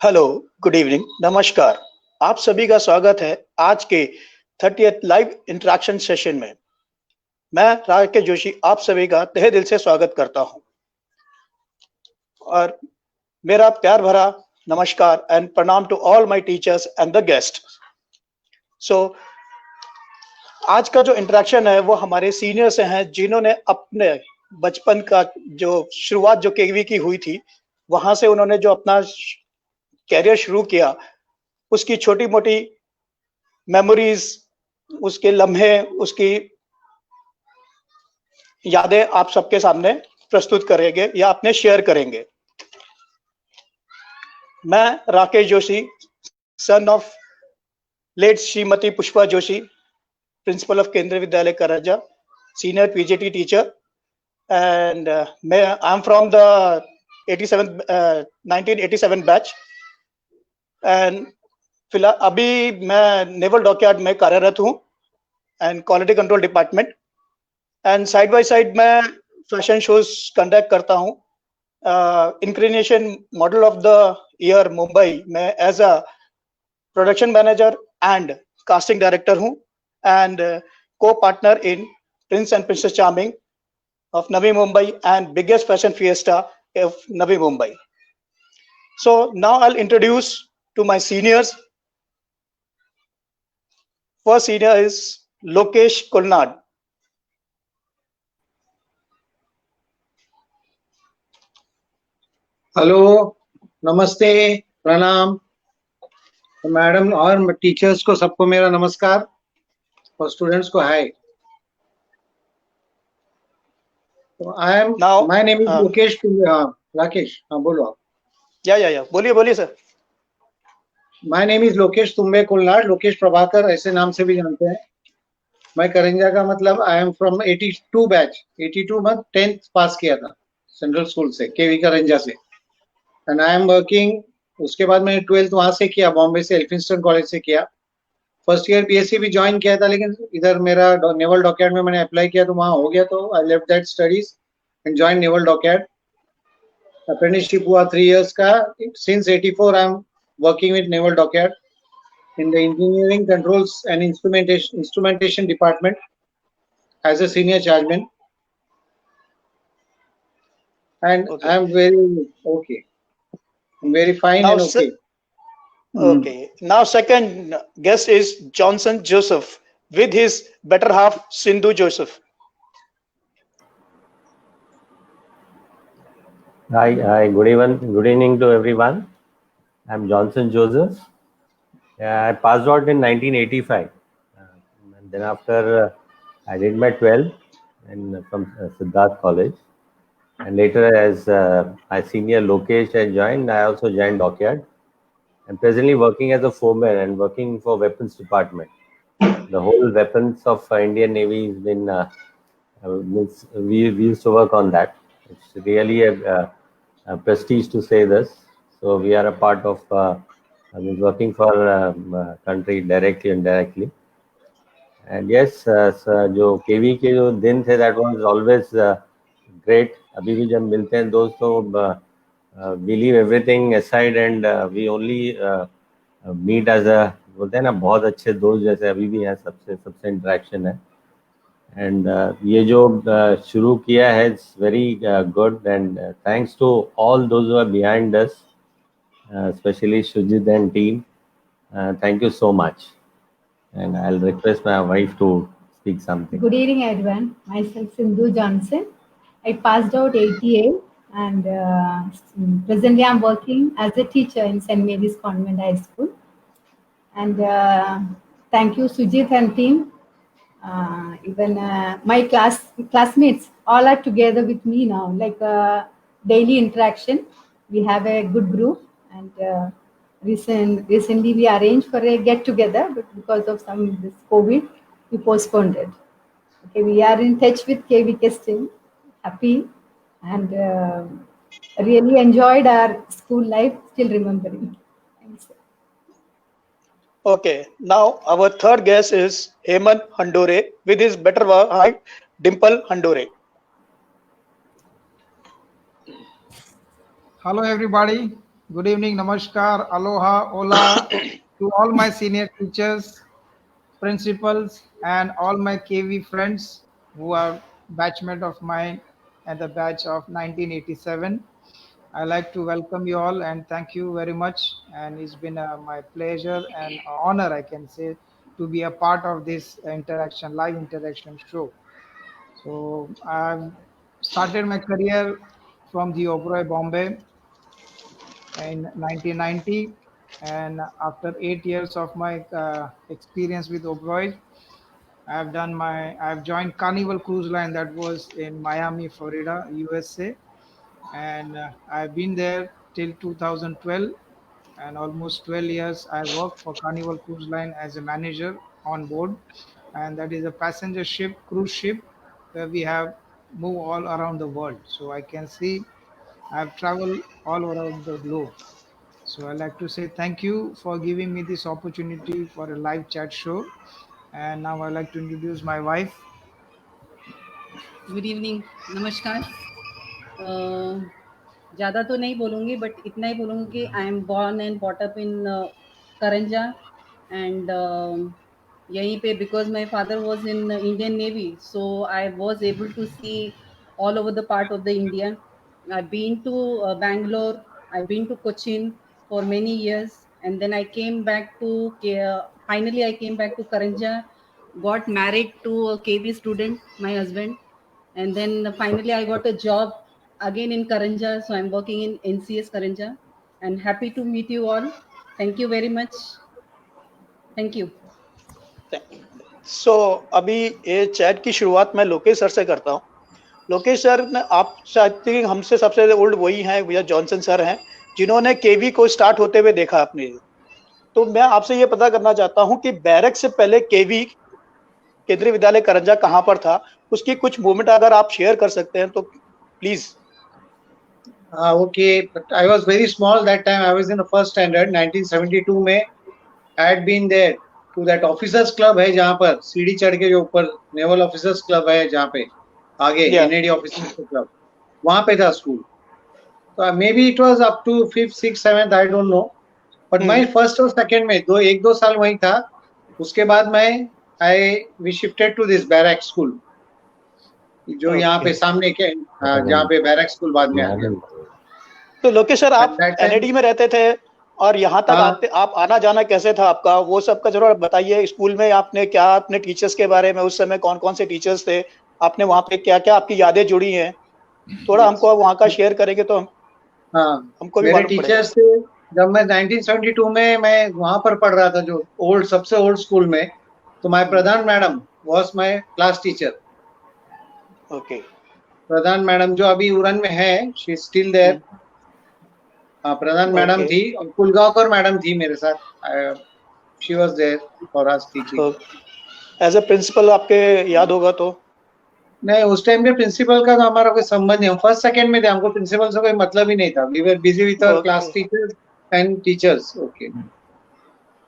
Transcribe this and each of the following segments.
Hello, good evening, नमस्कार। आप सभी का स्वागत है आज के 30th लाइव इंटरेक्शन सेशन में। मैं राकेश जोशी आप सभी का तहे दिल से स्वागत करता हूं और मेरा प्यार भरा नमस्कार एंड प्रणाम to all my teachers and the guest. आज का जो इंटरेक्शन है वो हमारे सीनियर से हैं जिन्होंने अपने बचपन का जो शुरुआत जो केवी की हुई थी वहां से उन्होंने जो अपना कैरियर शुरू किया उसकी छोटी मोटी मेमोरीज, उसके लम्हे, उसकी यादें आप सबके सामने प्रस्तुत करेंगे या अपने शेयर करेंगे। मैं Rakesh Joshi, son of late Shrimati Pushpa Joshi, principal of Kendriya Vidyalaya Karanja, senior PGT teacher, and I am from the 1987 batch. And फिलहाल अभी मैं नेवल डॉकयार्ड में कार्यरत हूँ and quality control department. And side by side मैं फैशन शोज कंडक्ट करता हूँ। Inclination model of the year Mumbai में as a production manager and casting director हूँ and co partner in Prince and princess charming of Navi Mumbai and biggest fashion fiesta of Navi Mumbai. So now I'll introduce to my seniors. First senior is Lokesh Kulnad. Hello, नमस्ते, प्रणाम madam और teachers को, सबको मेरा नमस्कार और students को hi. तो I am Now my name is Lokesh Tumbe. Rakesh, बोलो आप। या बोलिए sir. My name is Lokesh Tumbe Kulnad, Lokesh Prabhakar ऐसे नाम से भी जानते हैं। मैं करंजा का मतलब आई एम फ्रॉम 82 बैच। 82 में 10th पास किया था सेंट्रल स्कूल से, केवी करंजा से। And I am working. उसके बाद मैंने 12th वहां से किया, बॉम्बे से एल्फिंस्टन कॉलेज से किया। फर्स्ट ईयर बीएससी भी ज्वाइन किया था, लेकिन इधर मेरा नेवल डॉकयार्ड में मैंने अप्लाई किया तो वहां हो गया, तो I left that studies and join naval dockyard. Apprenticeship हुआ 3 years का। Since 84 I am working with naval dockyard in the engineering controls and instrumentation department as a senior chargeman, and okay. I am very okay. I'm very fine now, and okay. Okay. Now second guest is Johnson Joseph with his better half Sindhu Joseph. Hi, good evening to everyone. I'm Johnson Joseph. I passed out in 1985, and then after I did my 12th from Siddharth College, and later as my senior Lokesh had joined, I also joined Dockyard. I'm presently working as a foreman and working for weapons department. The whole weapons of Indian Navy has been, we used to work on that. It's really a prestige to say this. So we are a part of working for country directly and indirectly. And yes, जो केवी के जो दिन थे, that was always great. अभी भी जब मिलते हैं दोस्तों, we leave everything aside and we only meet as a, बोलते हैं ना, बहुत अच्छे दोस्त जैसे अभी भी हैं, सबसे इंटरेक्शन है। एंड ये जो शुरू किया है, it's very good and thanks to all those who are behind us, especially Shujit and team. Thank you so much. And I'll request my wife to speak something. Good evening, everyone. Myself, Sindhu Johnson. I passed out 88 and presently I'm working as a teacher in St. Mary's Convent High School. And thank you, Sujit and team. Even my classmates all are together with me now, like daily interaction. We have a good group, and recently we arranged for a get together, but because of this COVID, we postponed it. Okay, we are in touch with KVK still, happy, and really enjoyed our school life, still remembering. Thanks. Okay, now our third guest is Hemant Handore with his better half Dimple Handore. Hello everybody, Good evening, namaskar, aloha, hola to all my senior teachers, principals, and all my KV friends who are batchmate of mine at the batch of 1987. I like to welcome you all and thank you very much. And it's been my pleasure and honor, I can say, to be a part of this interaction, live interaction show. So I've started my career from the Oberoi, Bombay in 1990, and after 8 years of my experience with Oberoi, I've joined Carnival Cruise Line that was in Miami, Florida, USA, and I've been there till 2012, and almost 12 years I worked for Carnival Cruise Line as a manager on board, and that is a passenger ship, cruise ship, where we have moved all around the world. So I can see I've traveled all around the globe. So I'd like to say thank you for giving me this opportunity for a live chat show. And now I'd like to introduce my wife. Good evening, नमस्कार। ज़्यादा तो नहीं बोलूँगी, but इतना ही बोलूँगी कि I am born and bought up in Karanja, and यहीं पे because my father was in Indian Navy, so I was able to see all over the part of the India. I've been to Bangalore, I've been to Cochin for many years, and then I came back to finally I came back to Karanja, got married to a KV student, my husband, and then finally I got a job again in Karanja, so I'm working in NCS Karanja, and happy to meet you all. Thank you very much. Thank you. सो अभी ये chat की शुरुआत मैं Lokesh sir से करता हूँ। Lokesh sir ने आप शायद हमसे सबसे ओल्ड वही हैं, भैया जॉनसन सर हैं, जिन्होंने केवी को स्टार्ट होते हुए देखा अपने। तो मैं आपसे ये पता करना चाहता हूँ कि बैरक से पहले केवी केंद्रीय विद्यालय करंजा कहाँ पर था, उसकी कुछ मोमेंट अगर आप शेयर कर सकते हैं तो please. Okay, but I was very small that time. I was in the first standard. 1972 में I had been there to that officers club है जहाँ पर सीढ़ी चढ़ के जो ऊपर नेवल ऑफिसर्स क्लब है जहाँ पे आगे एनएडी ऑफिसर्स क्लब, वहाँ पे था स्कूल। तो maybe it was up to 5th 6th 7th, I don't know, but my first और सेकंड में 1-2 साल वहीं था। उसके बाद मैं we shifted to this barrack school जो यहाँ पे सामने के जहाँ पे बैरक स्कूल बाद में आ गया। तो लोकेश सर आप एनएडी में रहते थे और यहाँ तक आप आना जाना कैसे था आपका, वो सब का जरूर बताइए। स्कूल में आपने क्या, अपने टीचर्स के बारे में, उस समय कौन कौन से टीचर्स थे, आपने वहाँ पे क्या क्या आपकी यादें जुड़ी हैं, थोड़ा हमको वहाँ का शेयर करेंगे तो हमको भी मेरे टीचर्स थे। जब मैं 1972 में मैं वहाँ पर पढ़ रहा था जो सबसे ओल्ड स्कूल में, तो my Pradhan madam was my class teacher. Okay, Pradhan madam जो अभी उड़न में है, she is still there. Pradhan madam थी और कुलगांवकर मैडम थी मेरे साथ, she was there for us teaching. As a principal आपके याद होगा तो? नहीं, उस टाइम पे प्रिंसिपल का तो हमारा कोई संबंध नहीं, हम फर्स्ट सेकंड में थे, हमको प्रिंसिपल से कोई मतलब ही नहीं था। We were busy with our class teachers and teachers. Okay,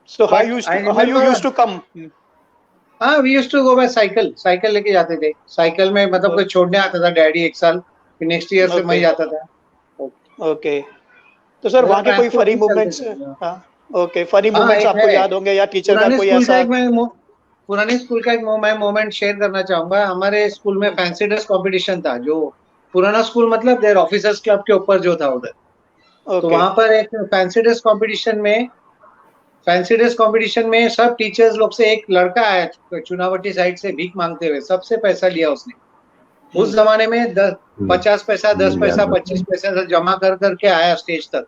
so how you used to come? We used to go by cycle लेके जाते थे। साइकिल में मतलब कोई छोड़ने आता था डैडी एक साल, फिर नेक्स्ट ईयर से मैं जाता था। ओके, तो सर वहाँ के कोई funny movements? Okay, funny movements आपको याद होंगे या टीचर का कोई ऐसा? पुराने स्कूल का एक मैं मोमेंट शेयर करना चाहूंगा। हमारे स्कूल में फैंसी ड्रेस कंपटीशन था, जो पुराना स्कूल मतलब देयर ऑफिसर्स क्लब के ऊपर जो था उधर। तो वहां पर एक फैंसी ड्रेस कंपटीशन में सब टीचर्स लोग से एक लड़का आया चुनावटी साइड से भीख मांगते हुए, सबसे पैसा लिया उसने। उस जमाने में 50 पैसा, 10 पैसा, 25 पैसा जमा कर करके आया स्टेज तक।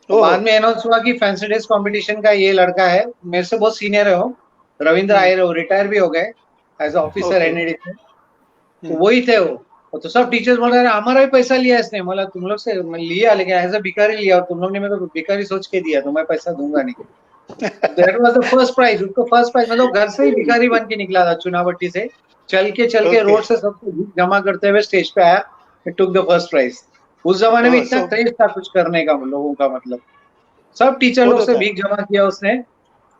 तो बाद में अनाउंस हुआ कि फैंसी ड्रेस कंपटीशन का ये लड़का है, मेरे से बहुत सीनियर है वो, रविंद्र आयर, वो रिटायर भी हो गए एज ऑफिसर एनएडी से। तो वही थे वो। तो सब टीचर्स बोल रहे हमारा भी पैसा लिया इसने। मतलब तुम लोग से लिया, लेकिन एज अ भिखारी लिया, और तुम लोग ने मेरे को भिखारी सोच के दिया, तो मैं पैसा दूंगा नहीं। That was the first prize. उसको फर्स्ट प्राइज मतलब घर से ही भिखारी बन के निकला था, चुनावटी से चल के रोड से सबको जमा करते हुए स्टेज पे आया, टुक द फर्स्ट प्राइज। उस जमाने में इतना क्रेज था कुछ करने का लोगों का, मतलब सब टीचर लोग से भीख जमा किया उसने।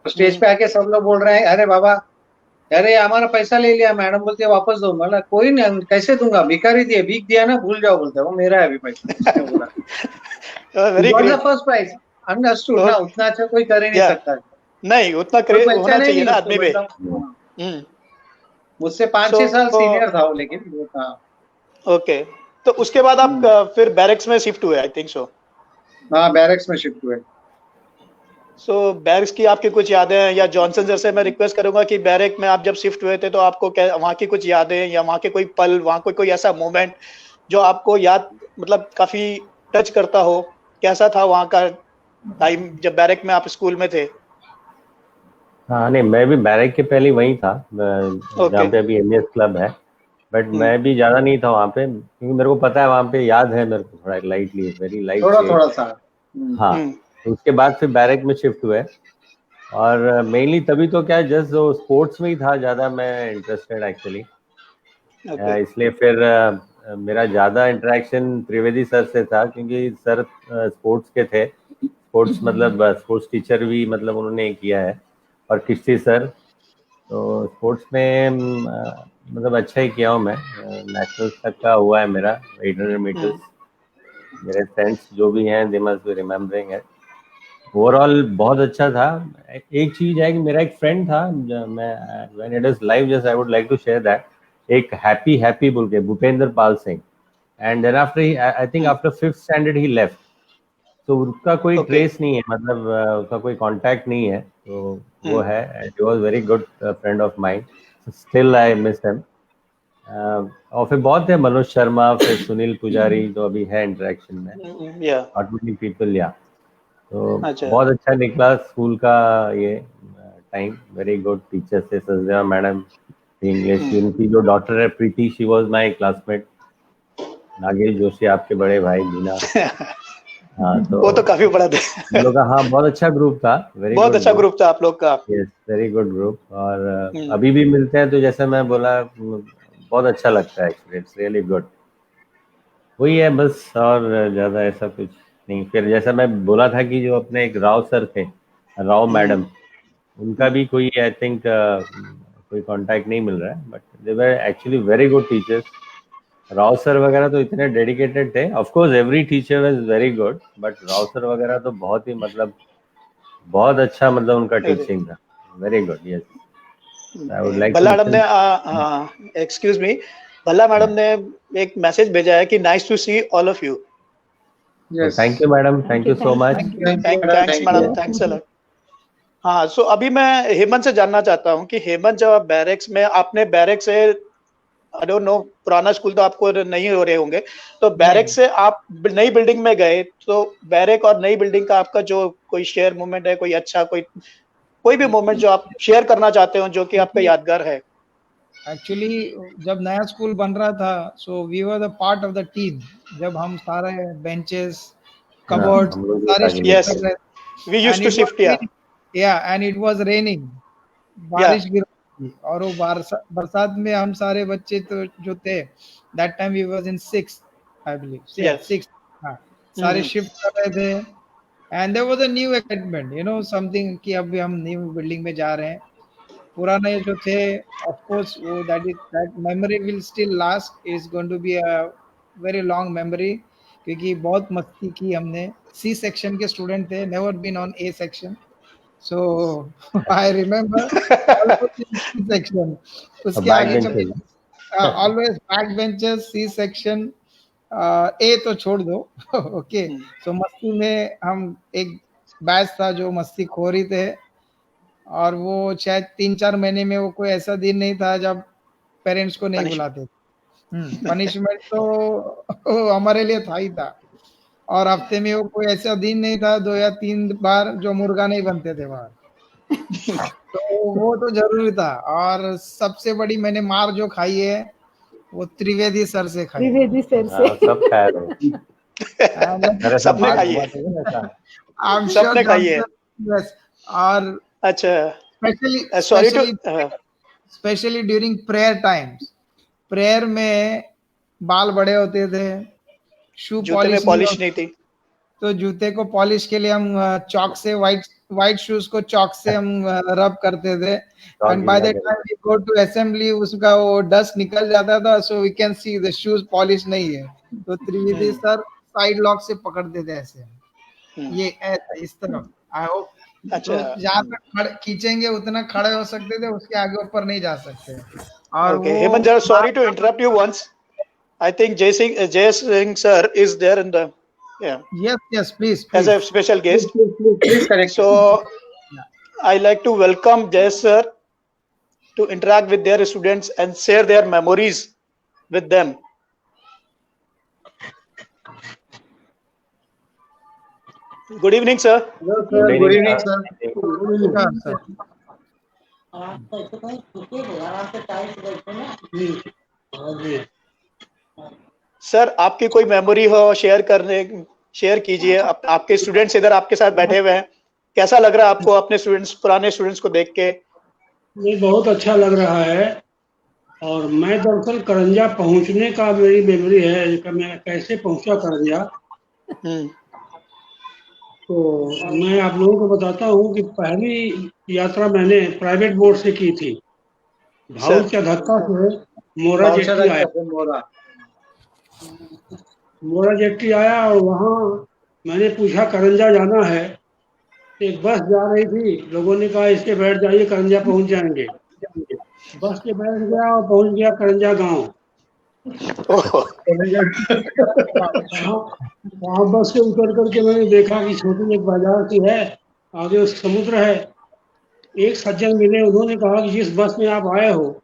स्टेज पे आके सब लोग बोल रहे हैं अरे बाबा, अरे हमारा पैसा ले लिया। मैडम बोलते वापस दो। मतलब कोई नहीं, कैसे दूंगा, भिखारी दिए, भीख दिया ना, भूल जाओ। बोलते वो मेरा है अभी पैसा, बोला। Very He got the great. first prize. Understood ना, उतना अच्छा कोई कर ही नहीं Yeah. सकता। नहीं, उतना कोई होना पहचाने चाहिए नहीं ना उसको, आदमी में। मतलब मुझसे 5-6 So, साल सीनियर था वो, लेकिन वो था। ओके, तो उसके बाद आप फिर बैरक्स में शिफ्ट हुए, आई थिंक सो। हाँ, बैरक्स में शिफ्ट हुए। सो बैरक्स की आपकी कुछ यादें हैं, या जॉनसन सर से मैं रिक्वेस्ट करूंगा कि बैरक में आप जब शिफ्ट हुए थे तो आपको क्या वहाँ की कुछ यादें, या वहाँ के कोई पल, वहाँ कोई ऐसा मोमेंट जो आपको याद, मतलब काफी टच करता हो, कैसा था वहाँ का टाइम जब बैरक में आप स्कूल में थे? हाँ नहीं, मैं भी बैरक के पहले वहीं था, जहाँ ओके। पे अभी एमएस क्लब है, बट मैं भी ज़्यादा नहीं था वहाँ पे, क्योंकि मेरे को पता है वहाँ पे, याद है मेरे को थोड़ा लाइटली, वेरी लाइट थोड़ा से। थोड़ा सा। हाँ, तो उसके बाद फिर बैरक में शिफ्ट हुए, और मेनली तभी तो क्या, जस्ट स्पोर्ट्स में ही था ज़्यादा मैं इंटरेस्टेड एक्चुअली, ओके। इसलिए फिर मेरा ज़्यादा इंटरेक्शन त्रिवेदी सर से था, क्योंकि सर स्पोर्ट्स के थे, स्पोर्ट्स मतलब स्पोर्ट्स टीचर भी मतलब उन्होंने किया है, और किश्ती सर, तो स्पोर्ट्स में मतलब अच्छा ही किया हूँ मैं, नेशनल तक का हुआ है मेरा 800 मीटर्स। मेरे फ्रेंड्स जो भी हैं दे मस्ट बी रिमेम्बरिंग है। ओवरऑल बहुत अच्छा था। एक चीज है कि मेरा एक फ्रेंड था, मैं when it is live just I would like to share that, एक हैप्पी बोल के, Bhupendra Pal Singh, and then after I think after 5th standard ही लेफ्ट, तो उसका कोई ओके। ट्रेस नहीं है, मतलब उसका कोई कांटेक्ट नहीं है, तो वो है, and he was very good friend of mine, still I miss him. और फिर बहुत है, मनोज शर्मा, फिर सुनील पुजारी, तो अभी है इंटरेक्शन में, या नॉट मेनी पीपल, या तो अच्छा। बहुत अच्छा निकला स्कूल का ये टाइम, वेरी गुड टीचर से, सजदेवा मैडम इंग्लिश, उनकी जो डॉटर है Preeti, she was my classmate, Nagesh Joshi आपके बड़े भाई, मीना, हाँ, वो तो काफी बड़ा था। हम लोग का, हाँ, बहुत अच्छा ग्रुप था, वेरी बहुत गुड अच्छा ग्रुप था आप लोग का। यस, वेरी गुड ग्रुप, और अभी भी मिलते हैं, तो जैसे मैं बोला, बहुत अच्छा लगता है एक्चुअली, इट्स रियली गुड। वही है बस, और ज़्यादा ऐसा कुछ नहीं। फिर जैसा मैं बोला था कि जो अपने एक राव सर थे, राव मैडम, उनका भी कोई आई थिंक कोई कांटेक्ट नहीं मिल रहा है, but they were actually very good teachers. Rao sir वगैरह तो इतने डेडिकेटेड थे, of course every teacher was very good, but Rao sir वगैरह तो बहुत ही, मतलब बहुत अच्छा, मतलब उनका टीचिंग था, very good. Yes, I would like to Bhalla madam listen. ने, एक्सक्यूज मी, भल्ला मैडम ने एक मैसेज भेजा है कि nice to see all of you. Yes. Thank you madam, thank you so much. Thank you, thanks thank madam, you. Thanks a lot. हाँ, so अभी मैं हेमंत से जानना चाहता हूँ कि हेमंत, जब बैरक्स में आपने, बैरक से, आई डोंट नो, पुराना स्कूल तो आपको नहीं हो रहे होंगे, तो बैरक से आप नई बिल्डिंग में गए, तो बैरक और नई बिल्डिंग का आपका जो कोई शेयर मोमेंट है, कोई अच्छा, कोई भी मोमेंट जो आप शेयर करना चाहते हो, जो कि आपका यादगार है? एक्चुअली जब नया स्कूल बन रहा था, so we were the part of the team. जब हम सारे बेंचेस, कबर्ड हम लोग भी सारे उठा के शिफ्ट लेते यस, कर हैं। रहे वी थे, used and to it shift, was, या एंड इट वाज रेनिंग, या बारिश गिर रही थी, और वो बरसात में हम सारे बच्चे तो जो थे, that time we was in 6th I believe, या यस। 6th, हाँ, सारे शिफ्ट कर रहे थे, and there was a new excitement, you know, something कि अभी हम न्यू बिल्डिंग में जा रहे हैं। पुराने जो थे, ऑफ कोर्स वो that memory will still last, is going to be a very long memory, क्योंकि बहुत मस्ती की हमने। सी सेक्शन के स्टूडेंट थे, never been on A section, so I remember always in C section. उसके बैक आगे बेंचेस। कभी always back benches, C section, A तो छोड़ दो। ओके, सो मस्ती में हम एक बैच था जो मस्ती खोरी थे, और वो शायद 3-4 महीने में वो कोई ऐसा दिन नहीं था जब पेरेंट्स को नहीं पनिशमेंट। बुलाते। पनिशमेंट तो हमारे लिए था ही था, और हफ्ते में वो कोई ऐसा दिन नहीं था 2 या 3 बार जो मुर्गा नहीं बनते थे बाहर। तो वो तो जरूरी था, और सबसे बड़ी मैंने मार जो खाई है वो त्रिवेदी सर से खाई है। त्रिवेदी सर से। हाँ, सब खाया लो, मेरे साथ सबने बात खाई हुआ है, था ना ऐसा। आई एम श्योर सबने खाई है। जॉनसन, यस, और अच्छा, specially sorry to, specially specially during prayer times, prayer में बाल बड़े होते थे, शू जूते में पॉलिश नहीं पॉलिश नहीं होती, थी। तो जूते को पॉलिश के लिए हम चॉक से, व्हाइट व्हाइट शूज को चॉक से हम रब करते थे, चौक एंड बाय गीला द कर। Time we go to assembly उसका वो डस्ट निकल जाता था, so we can see the shoes polish नहीं है, तो त्रिवेदी सर साइड लॉक से पकड़ते थे ऐसे। ये ऐसा इस तरफ। आई होप अच्छा तो जहाँ तक खड़े खींचेंगे उतना खड़े हो सकते थे, उसके आगे ऊपर नहीं जा सकते। और okay वो Hemant sir, sorry to interrupt you once. I think Jay Singh sir is there in the, yeah, yes please as a please. special Please, guest. please correct. So I like to welcome Jay sir to interact with their students and share their memories with them. Good evening, sir. Hello, Good sir. Good evening, evening, sir. sir. Sir sir आपकी कोई memory हो share कीजिए। आपके students इधर आपके साथ बैठे हुए हैं, कैसा लग रहा है आपको अपने स्टूडेंट्स, पुराने स्टूडेंट्स को देख के? ये बहुत अच्छा लग रहा है। और मैं दरअसल करंजा पहुंचने का मेरी मेमोरी है कि मैं कैसे पहुंचा करंजा। हम्म, तो मैं आप लोगों को बताता हूँ कि पहली यात्रा मैंने प्राइवेट बोर्ड से की थी। भाउल सर का धक्का से मोरा जेट्टी आया। मोरा जेट्टी आया और वहाँ मैंने पूछा करंजा जाना है। एक बस जा रही थी, लोगों ने कहा इसके बैठ जाइए करंजा पहुंच जाएंगे। बस के बैठ गया और पहुंच गया करंजा गांव। वहाँ बस से उतर करके मैंने देखा कि छोटी एक बाजार सी है, आगे उस समुद्र है। एक सज्जन मिले, उन्होंने कहा कि जिस बस में आप आए हो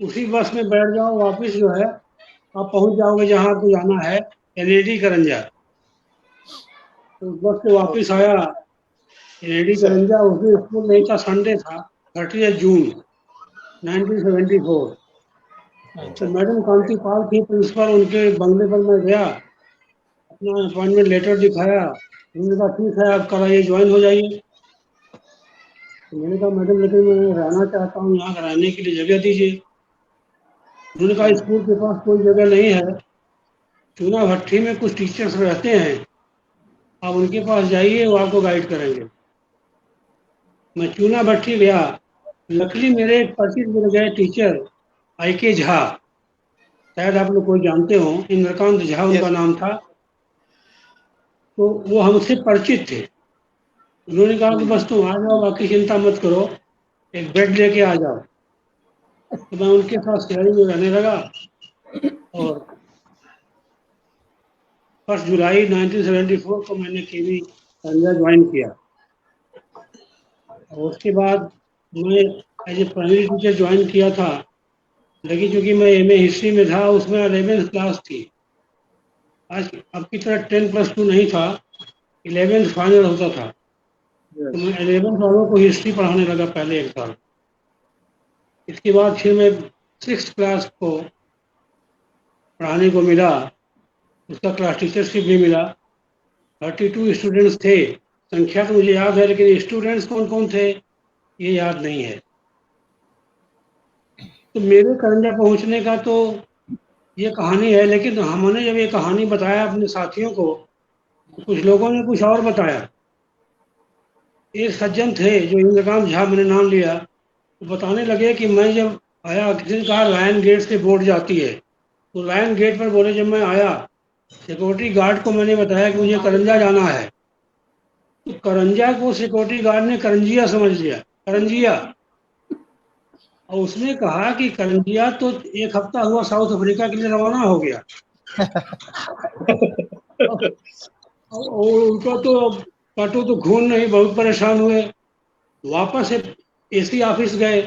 उसी बस में बैठ जाओ, वापस जो है आप पहुंच जाओगे जहाँ आपको जाना है, एलईडी करंजा। तो उस बस से वापस आया एलईडी सर करंजा। उसमें स्कूल नहीं था, संडे था, 30 जून 1974। तो मैडम कांति पाल थी प्रिंसिपल, उनके बंगले पर मैं गया, अपना अपॉइंटमेंट लेटर दिखाया। उन्होंने कहा ठीक है आप कल आइए, ज्वाइन हो जाइए। तो मैंने कहा मैडम लेकिन मैं रहना चाहता हूँ, यहाँ रहने के लिए जगह दीजिए। उन्होंने कहा स्कूल के पास कोई जगह नहीं है, चूना भट्टी में कुछ टीचर्स रहते हैं, आप उनके पास जाइए, वो आपको गाइड करेंगे। मैं चूना भट्टी गया। लकली मेरे एक परिचित मिल गए टीचर IK झा, शायद आप लोग कोई जानते हो, इंद्रकांत झा उनका नाम था। तो वो हमसे परिचित थे। उन्होंने कहा कि बस तुम आ जाओ, बाकी चिंता मत करो, एक बेड लेके आ जाओ। तो मैं उनके साथ शेयरिंग में रहने लगा और 1 जुलाई 1974 को मैंने KV करंजा ज्वाइन किया। और उसके बाद मैं as a primary teacher join किया था, लेकिन चूंकि मैं MA हिस्ट्री में था, उसमें 11th क्लास थी। आज अब की तरह 10+2 नहीं था, 11th फाइनल होता था। तो मैं 11th वालों को हिस्ट्री पढ़ाने लगा पहले एक साल। इसके बाद फिर मैं 6th क्लास को पढ़ाने को मिला, उसका क्लास टीचरशिप भी मिला। 32 स्टूडेंट्स थे, संख्या तो मुझे याद है, लेकिन स्टूडेंट्स कौन कौन थे ये याद नहीं है। तो मेरे करंजा पहुंचने का तो ये कहानी है, लेकिन हमने जब ये कहानी बताया अपने साथियों को, तो कुछ लोगों ने कुछ और बताया। एक सज्जन थे जो इंद्रकांत झा, मैंने नाम लिया, तो बताने लगे कि मैं जब आया, किसी ने कहा लायन गेट से बोट जाती है, तो लायन गेट पर बोले जब मैं आया, सिक्योरिटी गार्ड को मैंने बताया कि मुझे करंजा जाना है। तो करंजा को सिक्योरिटी गार्ड ने करंजिया समझ लिया, करंजिया। और उसने कहा कि करंजिया तो 1 हफ्ता हुआ साउथ अफ्रीका के लिए रवाना हो गया। और उनका तो काटो तो खून नहीं, बहुत परेशान हुए। वापस AC ऑफिस गए,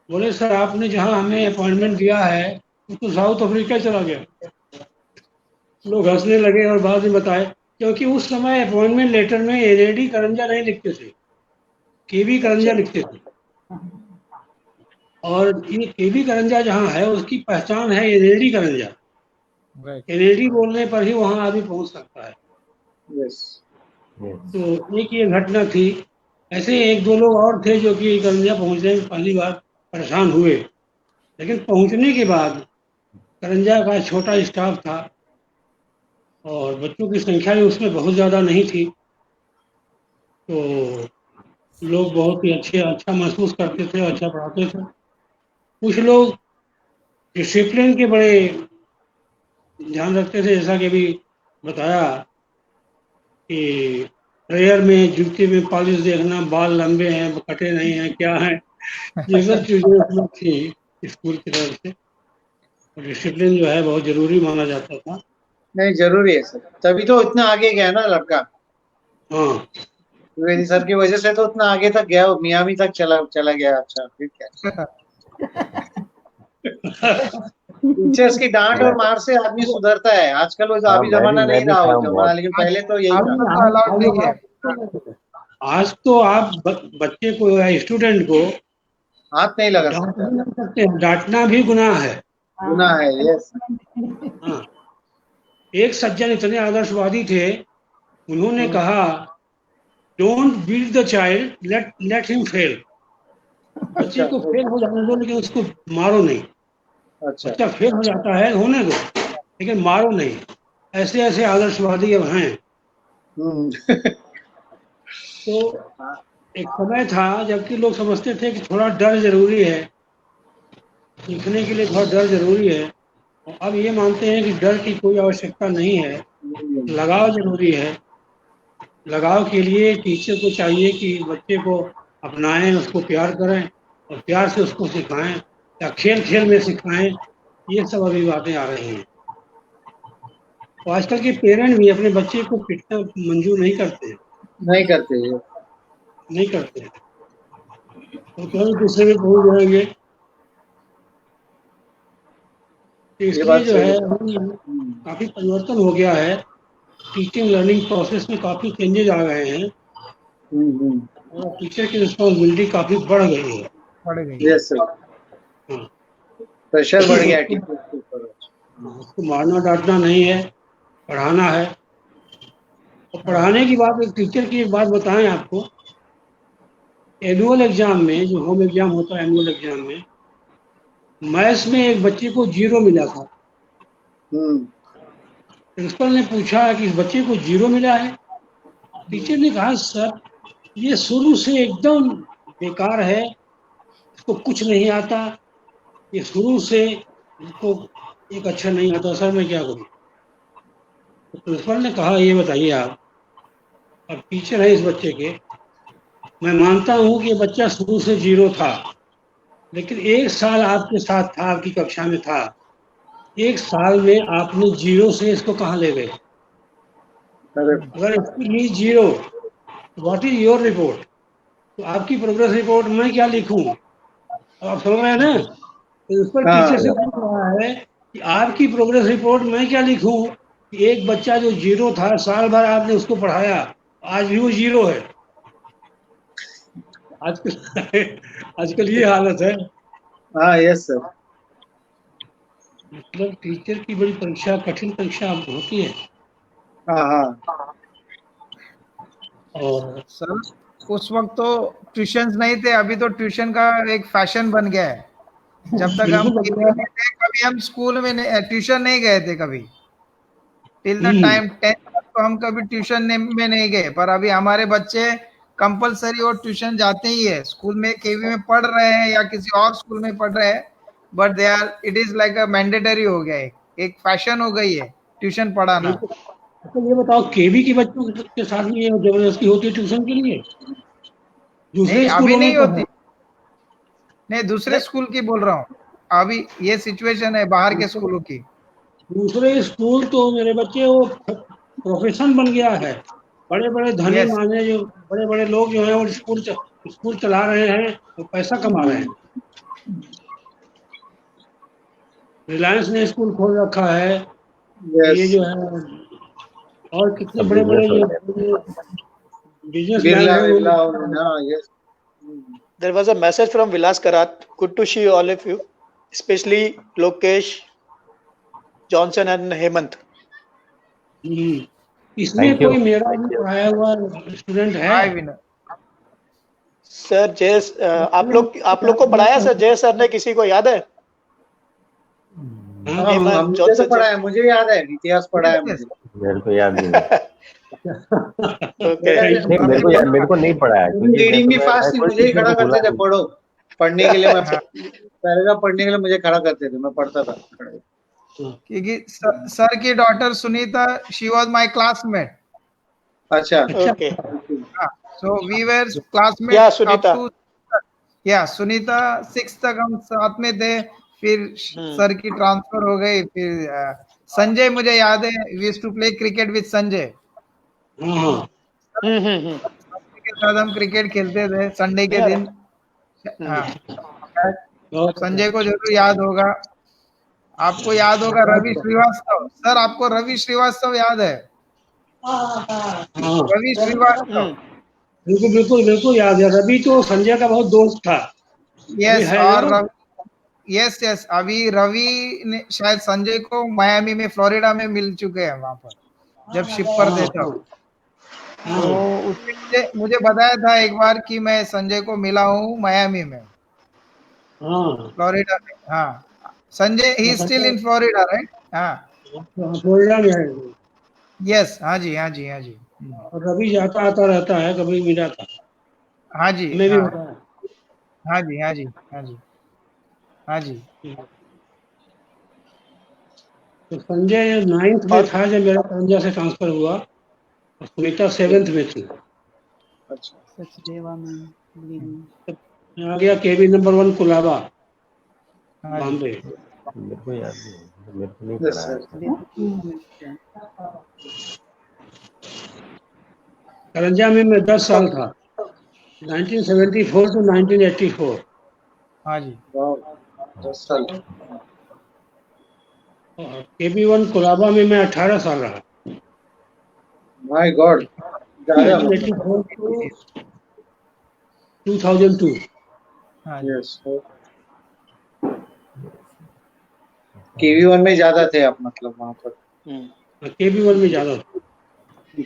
बोले सर आपने जहां हमें अपॉइंटमेंट दिया है वो तो साउथ अफ्रीका चला गया। लोग हंसने लगे और बाद में बताए, क्योंकि उस समय अपॉइंटमेंट लेटर में LAD करंजा नहीं लिखते थे, KV करंजा लिखते थे। और ये KV करंजा जहाँ है उसकी पहचान है LAD करंजा। LAD बोलने पर ही वहां आदमी पहुंच सकता है। तो एक ये घटना थी। ऐसे 1-2 लोग और थे जो कि करंजा पहुंचने में पहली बार परेशान हुए, लेकिन पहुंचने के बाद करंजा का छोटा स्टाफ था और बच्चों की संख्या भी उसमें बहुत ज़्यादा नहीं थी। तो लोग बहुत ही अच्छा महसूस करते थे, अच्छा पढ़ाते थे। कुछ लोग डिसिप्लिन के बड़े ध्यान रखते थे, जैसा कि अभी बताया कि प्रेयर में जूते में पॉलिश देखना, बाल लंबे हैं कटे नहीं हैं क्या है, ये सब चीजें उसमें थी स्कूल की तरफ से। डिसिप्लिन जो है बहुत जरूरी माना जाता था। नहीं जरूरी है सर, तभी तो इतना आगे गया ना लड़का। हाँ द्विवेदी सर की वजह से तो उतना आगे तक गया, वो मियामी तक चला गया। अच्छा फिर क्या, टीचर्स की डांट और मार से आदमी सुधरता है। आजकल वो हाँ, अभी जमाना मैं नहीं भी रहा था वो जमाना, बहुत। लेकिन पहले तो यही अब था। तो अलाउड नहीं है। आज तो आप बच्चे को या स्टूडेंट को हाथ नहीं लगा डांट सकता, भी नहीं सकते हैं, डांटना भी गुनाह है। गुनाह है। यस, हाँ, एक सज्जन इतने आदर्शवादी थे, उन्होंने कहा don't beat the child, let him fail. बच्चे अच्छा को फेल हो जाने दो लेकिन उसको मारो नहीं। अच्छा। बच्चा फेल हो जाता है होने दो, लेकिन मारो नहीं। ऐसे ऐसे आदर्शवादी अब हैं। हम्म। तो एक समय था जबकि लोग समझते थे कि थोड़ा डर जरूरी है, सीखने के लिए थोड़ा डर जरूरी है। और अब ये मानते हैं कि डर की कोई आवश्यकता नहीं है, लगाव जरूरी है। लगाव के लिए टीचर को चाहिए कि बच्चे को अपनाएं, उसको प्यार करें और प्यार से उसको सिखाएं या खेल खेल में सिखाएं। ये सब अभी बातें आ रही हैं। तो आजकल के पेरेंट भी अपने बच्चे को पिटना मंजूर नहीं करते हैं, नहीं करते ये। नहीं करते हैं। तो कहीं दूसरे में पहुंच जाएंगे। तो ये इसलिए बात जो सही है है। अभी काफी परिवर्तन हो गया है। टीचिंग लर्निंग प्रोसेस में काफी चेंजेस आ गए हैं और टीचर की रिस्पॉन्सिबिलिटी काफी बढ़ गई है। पड़ गई। यस सर, हाँ, प्रेशर बढ़ गया है टीचर्स के ऊपर। उसको मारना डांटना नहीं है, पढ़ाना है। और पढ़ाने की बात, एक टीचर की एक बात बताएं आपको। एनुअल एग्जाम में, जो होम एग्जाम होता है एनुअल एग्जाम में, मैथ्स में एक बच्चे को 0 मिला था। प्रिंसिपल ने पूछा कि इस बच्चे को 0 मिला है। टीचर ने कहा सर ये शुरू से एकदम बेकार है, इसको कुछ नहीं आता, ये शुरू से इसको एक अक्षर नहीं आता, सर मैं क्या करूं। तो प्रिंसिपल ने कहा ये बताइए आप, अब टीचर है इस बच्चे के, मैं मानता हूं कि ये बच्चा शुरू से 0 था, लेकिन 1 साल आपके साथ था, आपकी कक्षा में था, 1 साल में आपने 0 से इसको कहाँ ले गए। अगर इसकी ली 0, व्हाट इज योर रिपोर्ट। तो आपकी प्रोग्रेस रिपोर्ट मैं क्या लिखूं। अब आप समझ रहे हैं ना। तो उस पर टीचर से पूछ रहा है कि आपकी प्रोग्रेस रिपोर्ट मैं क्या लिखूं कि एक बच्चा जो 0 था, साल भर आपने उसको पढ़ाया, आज भी वो 0 है। आजकल आजकल ये हालत है। हाँ यस सर। मतलब टीचर की बड़ी परीक्षा, कठिन परीक्षा अब होती है। हाँ हाँ और सर उस वक्त तो ट्यूशंस नहीं थे, अभी तो ट्यूशन का एक फैशन बन गया है। जब तक हम बिल्कुल बन गया है। कभी हम स्कूल में ट्यूशन नहीं गए थे कभी। Till the hmm, time 10th तक तो हम कभी ट्यूशन में नहीं गए, पर अभी हमारे बच्चे कंपलसरी और ट्यूशन जाते ही है। स्कूल में केवी में पढ़ रहे हैं या किसी और स्कूल में पढ़ रहे हैं, but they are, it is like a mandatory हो गया है, एक फैशन हो गई है ट्यूशन पढ़ाना। बिल्कुल। अच्छा ये बताओ, केवी के बच्चों के साथ में ये जबरदस्ती होती है ट्यूशन के लिए? दूसरे नहीं अभी स्कूलों में नहीं तो होती, है। नहीं दूसरे स्कूल की बोल रहा हूँ। अभी ये सिचुएशन है बाहर के स्कूलों की। दूसरे स्कूल तो मेरे बच्चे वो प्रोफेशन बन गया है। बड़े बड़े धनी यस, माने जो बड़े बड़े लोग जो हैं वो स्कूल चला रहे हैं, वो पैसा कमा रहे हैं। रिलायंस ने स्कूल खोल रखा है। ये यस। जो है और कितने सब बड़े बड़े बिजनेस हो जो गया। बिजनेसमैन बिरला हैं वो। विरला हाँ yes. There was a message from Vilas Karat. Good to see all of you, especially Lokesh, Johnson and Hemant. इसमें Thank you. कोई मेरा भी पढ़ाया हुआ स्टूडेंट है? हाय विनर। सर आप लोग को पढ़ाया सर जय सर ने, किसी को याद है? हाँ, हेमंत, मुझे तो जॉनसन पढ़ा सर। है, मुझे याद है, इतिहास पढ़ा है मुझे। मेरे को याद नहीं है। ओके। नहीं, मेरे को नहीं पढ़ा है क्योंकि रीडिंग भी मैं फास्ट थी, कोई मुझे ही टीचर खड़ा को करते भूला थे पढ़ो, पढ़ने के लिए। मैं हाँ, पैराग्राफ पढ़ने के लिए मुझे खड़ा करते थे, मैं पढ़ता था। क्योंकि सर की daughter Sunita, she was my classmate. अच्छा Okay. So we were classmates Yeah, up Sunita. to Sunita 6 तक हम साथ में थे, फिर सर की ट्रांसफर हो गई, फिर संजय मुझे याद है, we used to play cricket with Sanjay. हाँ संजय के साथ हम क्रिकेट खेलते थे संडे के दिन। हाँ, संजय को जरूर याद होगा, आपको याद होगा रवि श्रीवास्तव। सर आपको रवि श्रीवास्तव याद है? रवि श्रीवास्तव, बिल्कुल बिल्कुल बिल्कुल याद है। रवि तो संजय का बहुत दोस्त था। यस। है और ना? यस अभी रवि ने शायद संजय को मायामी में, फ्लोरिडा में मिल चुके हैं वहां पर, जब शिप पर थे तब। तो उसने मुझे बताया था एक बार कि मैं संजय को मिला हूँ मायामी में, फ्लोरिडा में। हाँ, Sanjay he still in Florida, right? हाँ, फ्लोरिडा में है। यस, हाँ जी, हाँ जी, हाँ जी, और रवि जाता आता रहता है, कभी मिला था। हाँ जी, हमें भी हाँ, बताया। हाँ जी, हाँ जी, हाँ जी, हाँ जी। तो संजय 9th में था जब मेरा करंजा से ट्रांसफर हुआ, और सुनीता 7th में थी। सचदेवा मैम, आ गया केबी नंबर 1 कुलाबा, हाँ जी। बॉम्बे। मेरे को याद नहीं, मेरे को नहीं पढ़ाया था। करंजा में मैं 10 साल था, 1974 to 1984। हाँ जी, और KB1 कुलाबा में मैं 18 साल रहा, माय गॉड, 1984 to 2002। हाँ जी। यस, KV1 में ज्यादा थे आप, मतलब वहां पर। KB1 में ज्यादा था।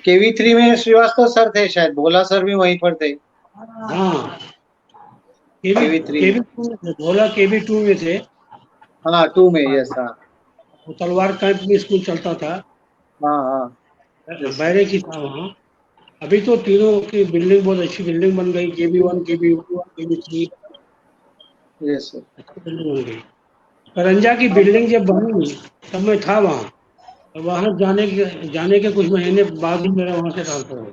KV3 में श्रीवास्तव सर थे शायद, भोला सर भी वहीं पर थे। हाँ, KB3 में। KB2 में थे, भोला KB2 में थे। हाँ 2 में, यस। हाँ वो तलवार कैंप में स्कूल चलता था, हाँ बैरे की था वहाँ। अभी तो तीनों की बिल्डिंग बहुत अच्छी बिल्डिंग बन गई, KB1 KB3 यस सर। अच्छी बिल्डिंग बन गई। करंजा की बिल्डिंग जब बनी तब मैं था वहाँ, और वहाँ जाने के कुछ महीने बाद ही मेरा वहाँ से ट्रांसफर हुआ।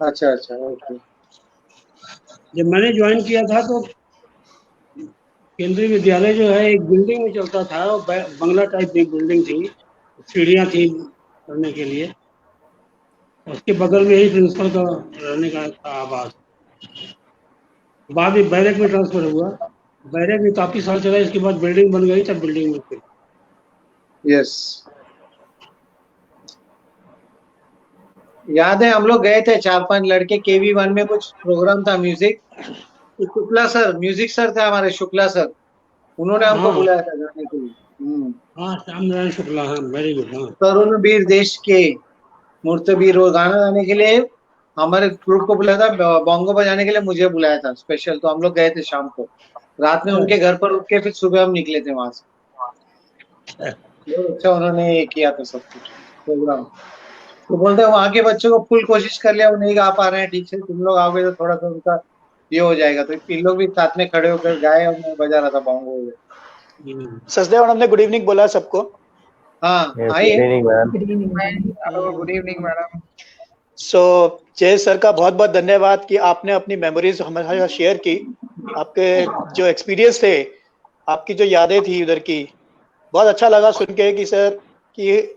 अच्छा अच्छा, ओके। जब मैंने ज्वाइन किया था तो केंद्रीय विद्यालय जो है एक बिल्डिंग में चलता था, और बंगला टाइप की बिल्डिंग थी, सीढ़ियाँ थी चढ़ने के लिए, उसके बगल में ही प्रिंसिपल का रहने का था आवास। बाद में बैरक में ट्रांसफर हुआ, बैरक में काफी साल चला, इसके बाद बिल्डिंग बन गई, तब बिल्डिंग में थे। यस, याद है हम लोग गए थे 4-5 लड़के, KV1 में कुछ प्रोग्राम था music. Shukla sir, music sir थे हमारे, शुक्ला सर, उन्होंने हमको बुलाया था गाने के लिए। हाँ, श्याम नारायण शुक्ला, हाँ, वेरी गुड। हाँ, तरुण वीर देश के मूर्तवीर, वो गाना गाने के लिए हमारे ग्रुप को बुलाया था, बोंगो बजाने के लिए मुझे बुलाया था स्पेशल। तो हम लोग गए थे शाम को, रात में उनके घर पर रुक के फिर सुबह हम निकले थे वहां से। बहुत अच्छा उन्होंने किया था सब कुछ प्रोग्राम। तो बोलते हैं वहां के बच्चों को फुल कोशिश कर लिया, वो नहीं गा पा रहे हैं ठीक से, तुम लोग आओगे तो थोड़ा सा उनका ये हो जाएगा। तो इन लोग भी साथ में खड़े होकर गाए, और मैं बजा रहा था बोंगो। सचदेव मैडम ने गुड इवनिंग बोला सबको। हाँ Yes, आइए। good evening, madam. Hello, good evening madam. So Jay sir का बहुत बहुत धन्यवाद कि आपने अपनी मेमोरीज हमारे साथ शेयर की। आपके जो एक्सपीरियंस थे, आपकी जो यादें थी उधर की, बहुत अच्छा लगा सुन के कि सर कि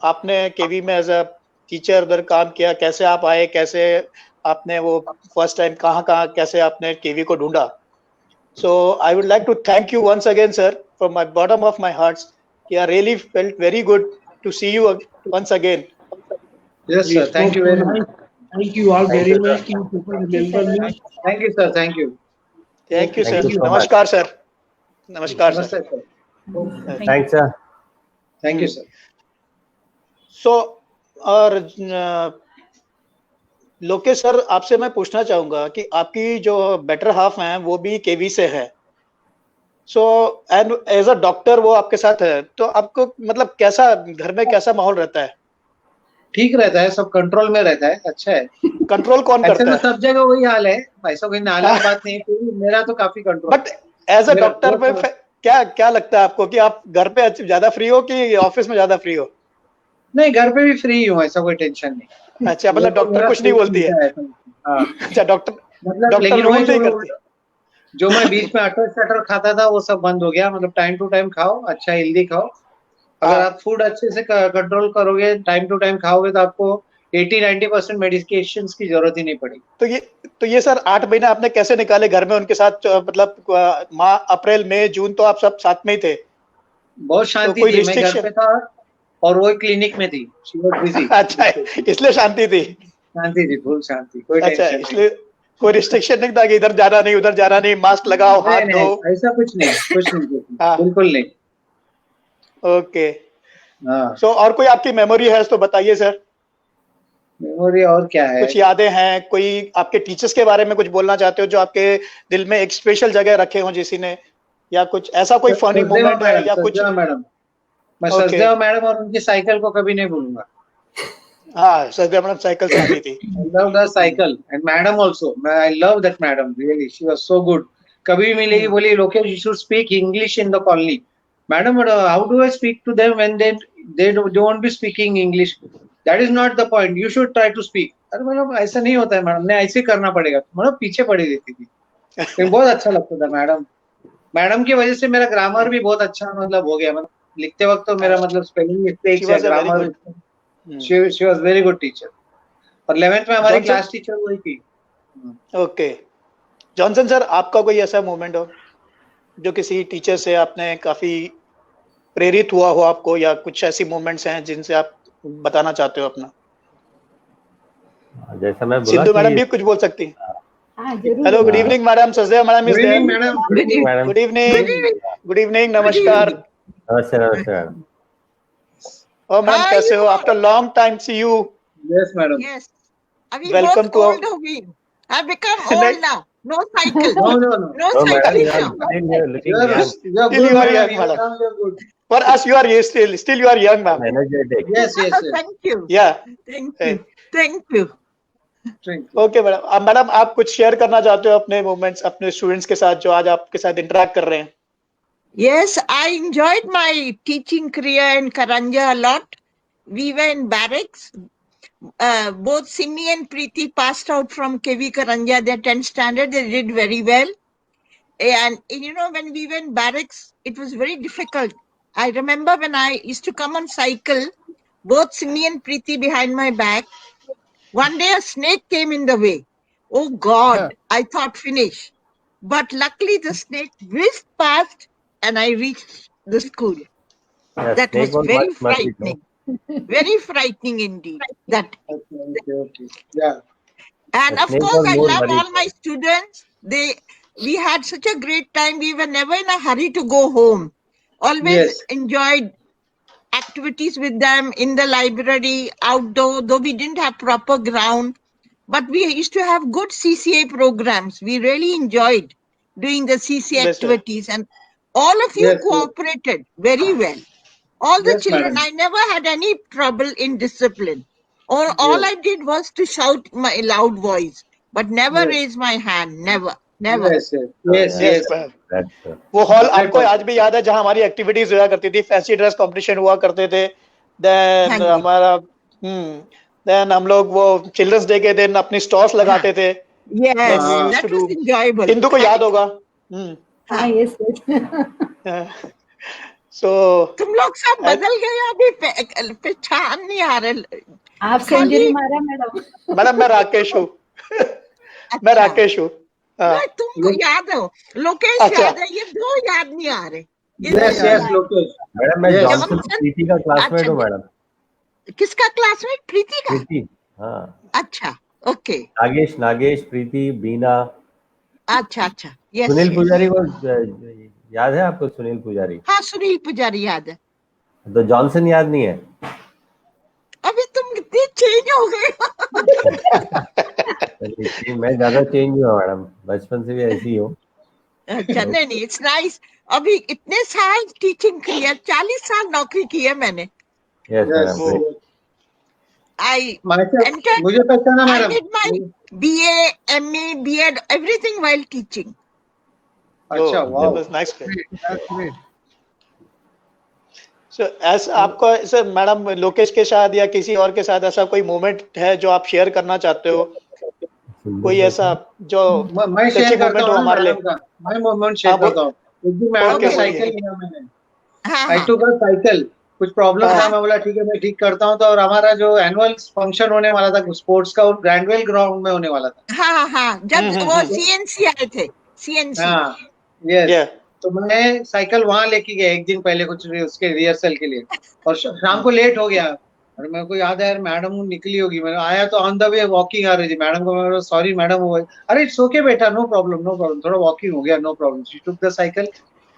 आपने केवी में एज अ टीचर उधर काम किया, कैसे आप आए, कैसे आपने वो फर्स्ट टाइम कहाँ कैसे आपने केवी को ढूंढा। So I would like to thank you once again sir from my bottom of my heart. I really felt very good to see you once again. Yes sir, thank you very much. Thank you all very much. You people remember me. Thank you sir, thank you. Thank you sir. Thank you so much. Namaskar sir. Namaskar sir. Namaste sir. Thanks, sir. Thank you sir. So और Lokesh sir, आपसे मैं पूछना चाहूंगा कि आपकी जो better half हैं वो भी केवी से है। So and as a doctor वो आपके साथ है, तो आपको मतलब कैसा घर में कैसा माहौल रहता है? ठीक रहता है, सब कंट्रोल में रहता है, अच्छा है। कंट्रोल कौन ऐसे करता तो है? सब जगह वही हाल है, ऐसा कोई नालायक बात नहीं, फिर मेरा तो काफी control. But as a doctor में क्या लगता है आपको कि आप घर पे ज्यादा फ्री हो कि ऑफिस में ज्यादा फ्री हो? नहीं, घर पे भी फ्री हूँ, ऐसा कोई टेंशन नहीं। अच्छा, मतलब डॉक्टर मेरा कुछ नहीं खून बोलती है। पीता है। हाँ, अच्छा, डॉक्टर मतलब लेकिन रूल वही नहीं करती। जो मैं बीच में अटर शटर खाता था वो सब बंद हो गया। मतलब टाइम टू टाइम खाओ, अच्छा हेल्दी खाओ। अगर हाँ। आप फूड अच्छे से कंट्रोल करोगे, टाइम टू टाइम खाओगे, तो आपको 80-90% मेडिकेशन की जरूरत ही नहीं पड़ेगी। तो ये सर 8 महीने आपने कैसे निकाले घर में उनके साथ? मतलब अप्रैल मई जून तो आप सब साथ में ही थे, बहुत तो शांति कोई थी, मैं घर रिस्ट्रिक्शन? पे था और वो क्लिनिक में थी। She was busy. अच्छा, इसलिए शांति थी। शांति थी, फुल शांति, कोई अच्छा, टेंशन नहीं। इसलिए कोई रिस्ट्रिक्शन नहीं था कि इधर जाना नहीं उधर जाना नहीं, मास्क लगाओ, नहीं हाथ धो। नहीं, ऐसा कुछ नहीं, कुछ नहीं, कुछ नहीं, हाँ, बिल्कुल नहीं। ओके। हाँ, सो और कोई आपकी मेमोरी है तो बताइए सर। मेमोरी और क्या है? कुछ यादें हैं, कोई आपके टीचर्स के बारे में कुछ बोलना चाहते हो जो आपके दिल में एक स्पेशल जगह रखे हो जिसी ने, या कुछ ऐसा कोई फनी सचदेवा मोमेंट है मैडम, या कुछ? सचदेवा मैडम, मैं ओके। सचदेवा मैडम और उनकी साइकिल को कभी नहीं भूलूंगा। हाँ, सर मैडम साइकिल से आती थी। I love the cycle and madam also. I love that madam. Really, she was so good. कभी भी मिलेगी बोली, Lokesh, you should speak English in the colony. Madam, but how do I speak to them when they don't be speaking English? That is not the point. You should try to speak. अरे madam ऐसा नहीं होता है madam, ने ऐसे करना पड़ेगा। मतलब पीछे पड़ी रहती थी, लेकिन बहुत अच्छा लगता था मैडम। मैडम की वजह से मेरा ग्रामर भी बहुत अच्छा मतलब हो गया। मतलब लिखते वक्त तो मेरा मतलब स्पेलिंग शी मिस्टेक्स है, was a very grammar. Good. She was very good teacher. और 11th में हमारी जॉनसन। क्लास टीचर वही थी। ओके। जॉनसन सर, आपका कोई ऐसा मोमेंट हो जो किसी टीचर से आपने काफी प्रेरित हुआ हो आपको, या कुछ ऐसी मोमेंट्स हैं जिनसे आप बताना चाहते हो अपना? जैसा मैं बोला सिंधु मैडम कि भी कुछ बोल सकती हैं। हाँ जरूर हेलो, गुड हाँ, evening madam, Sachdeva madam is good there. Evening madam. Good evening madam. Good evening. Good evening, नमस्कार। नमस्ते नमस्ते madam. Oh madam, How are कैसे हो? you? After long time see you. Yes madam. Yes. Are we welcome both to. old or we? I've become old now. No cycle. No no no, No no madam, cycling you are now. Still looking you young are Still good you are madam, young, even madam. Now you are good. For us, you are still you are young, and ma'am. energetic. Yes yes yes, Thank you. Yeah. Thank Hey. you. Thank you. Thank you. Okay madam. अब madam, आप कुछ share करना चाहते हो अपने moments अपने students के साथ जो आज आपके साथ इंटरेक्ट कर रहे हैं? Yes, I enjoyed my teaching career in Karanja a lot. We were in barracks. Both Simi and Preeti passed out from KV Karanja. Their 10th standard. They did very well. And you know, when we were in barracks, it was very difficult. I remember when I used to come on cycle, both Simi and Preeti behind my back. One day a snake came in the way. Oh God, I thought finish. But luckily the snake whizzed past and I reached the school. Yeah, That snake was was very much mercy, no? frightening. Very frightening indeed. That okay या And The of snake course, was I more love worried. all my students. We had such a great time. We were never in a hurry to go home. Always Yes. enjoyed activities with them in the library, outdoor, though we didn't have proper ground. But we used to have good CCA programs. We really enjoyed doing the CCA Best, activities, and all of you Yes, yes. cooperated very well. All the Yes, children, madam. I never had any trouble in discipline. All Yes. I did was to shout my loud voice, but never Yes. raise my hand. Never, never. Yes, yes, yes, Yeah, yes yes. Ma'am. that's वो hall आपको 100%. आज भी याद है जहां हमारी activities हुआ करती थी? फैंसी ड्रेस कंपटीशन हुआ करते थे। Then Thank you. हमारा देन हम लोग वो चिल्ड्रंस डे के दिन अपनी स्टॉल्स लगाते थे। Yes, Then we used that to was do। enjoyable. Indu को याद होगा। हाँ यस यस। सो तुम लोग सब बदल गए, अभी पहचान नहीं आ रहे। आप सेंचुरी मारा मैडम। मैडम, मैं राकेश हूँ। मैं अच्छा, राकेश हूँ। हाँ, नहीं, तुमको याद हो, लोकेश अच्छा। याद है, ये दो याद नहीं आ रहे। Yes, yes, Lokesh. मैडम, मैं Yes. जॉनसन जॉनसन- प्रीति का क्लासमेट अच्छा, हूँ मैडम। किसका क्लासमेट? प्रीति का। प्रीति, हाँ। अच्छा, ओके, नागेश, प्रीति, बीना। अच्छा अच्छा, यस सुनील यस। पुजारी को याद है आपको? सुनील पुजारी। हाँ, सुनील पुजारी याद है। तो जॉनसन याद नहीं है? अभी तुम कितने चेंज हो गए। मैं ज्यादा चेंज हुआ मैडम, बचपन से भी ऐसी ही हूँ। अच्छा, नहीं, इट्स नाइस। अभी इतने साल टीचिंग किया, 40 साल नौकरी की है मैंने। Yes Yes. Madam. I Myself, entered, मुझे पहचाना I madam? did my BA, MA, B.Ed, everything while teaching. अच्छा, that wow. was nice. Great. That's great. So, as आपका ऐसे मैडम लोकेश के साथ या किसी और के साथ ऐसा कोई मोमेंट है जो आप शेयर करना चाहते हो, कोई ऐसा जो मैं टची शेयर करता मोमेंट हो हूँ हमारे लिए? मैडम का, मैं मोमेंट शेयर हाँ, करता हूँ। एक दिन मैडम ओके, का बोलिए। साइकिल लिया मैंने, हाँ आई हाँ टूक अ साइकिल, कुछ प्रॉब्लम हाँ। था, मैं बोला ठीक है मैं ठीक करता हूँ। तो और हमारा जो एनुअल फंक्शन होने वाला था स्पोर्ट्स का, वो ग्रैंडवेल ग्राउंड में होने वाला था। हाँ हाँ जब वो सीएनसी आए थे, सीएनसी। हाँ यस। Yeah. तो मैं साइकिल वहां लेके गया एक दिन पहले, कुछ उसके रिहर्सल के लिए, और शाम को लेट हो गया। और मेरे को याद है यार मैडम निकली होगी, मैंने आया तो ऑन द वे वॉकिंग आ रही थी। मैडम को मैं सॉरी मैडम, वो अरे इट्स ओके बेटा, नो प्रॉब्लम नो प्रॉब्लम, थोड़ा वॉकिंग हो गया, no problem. She took the cycle,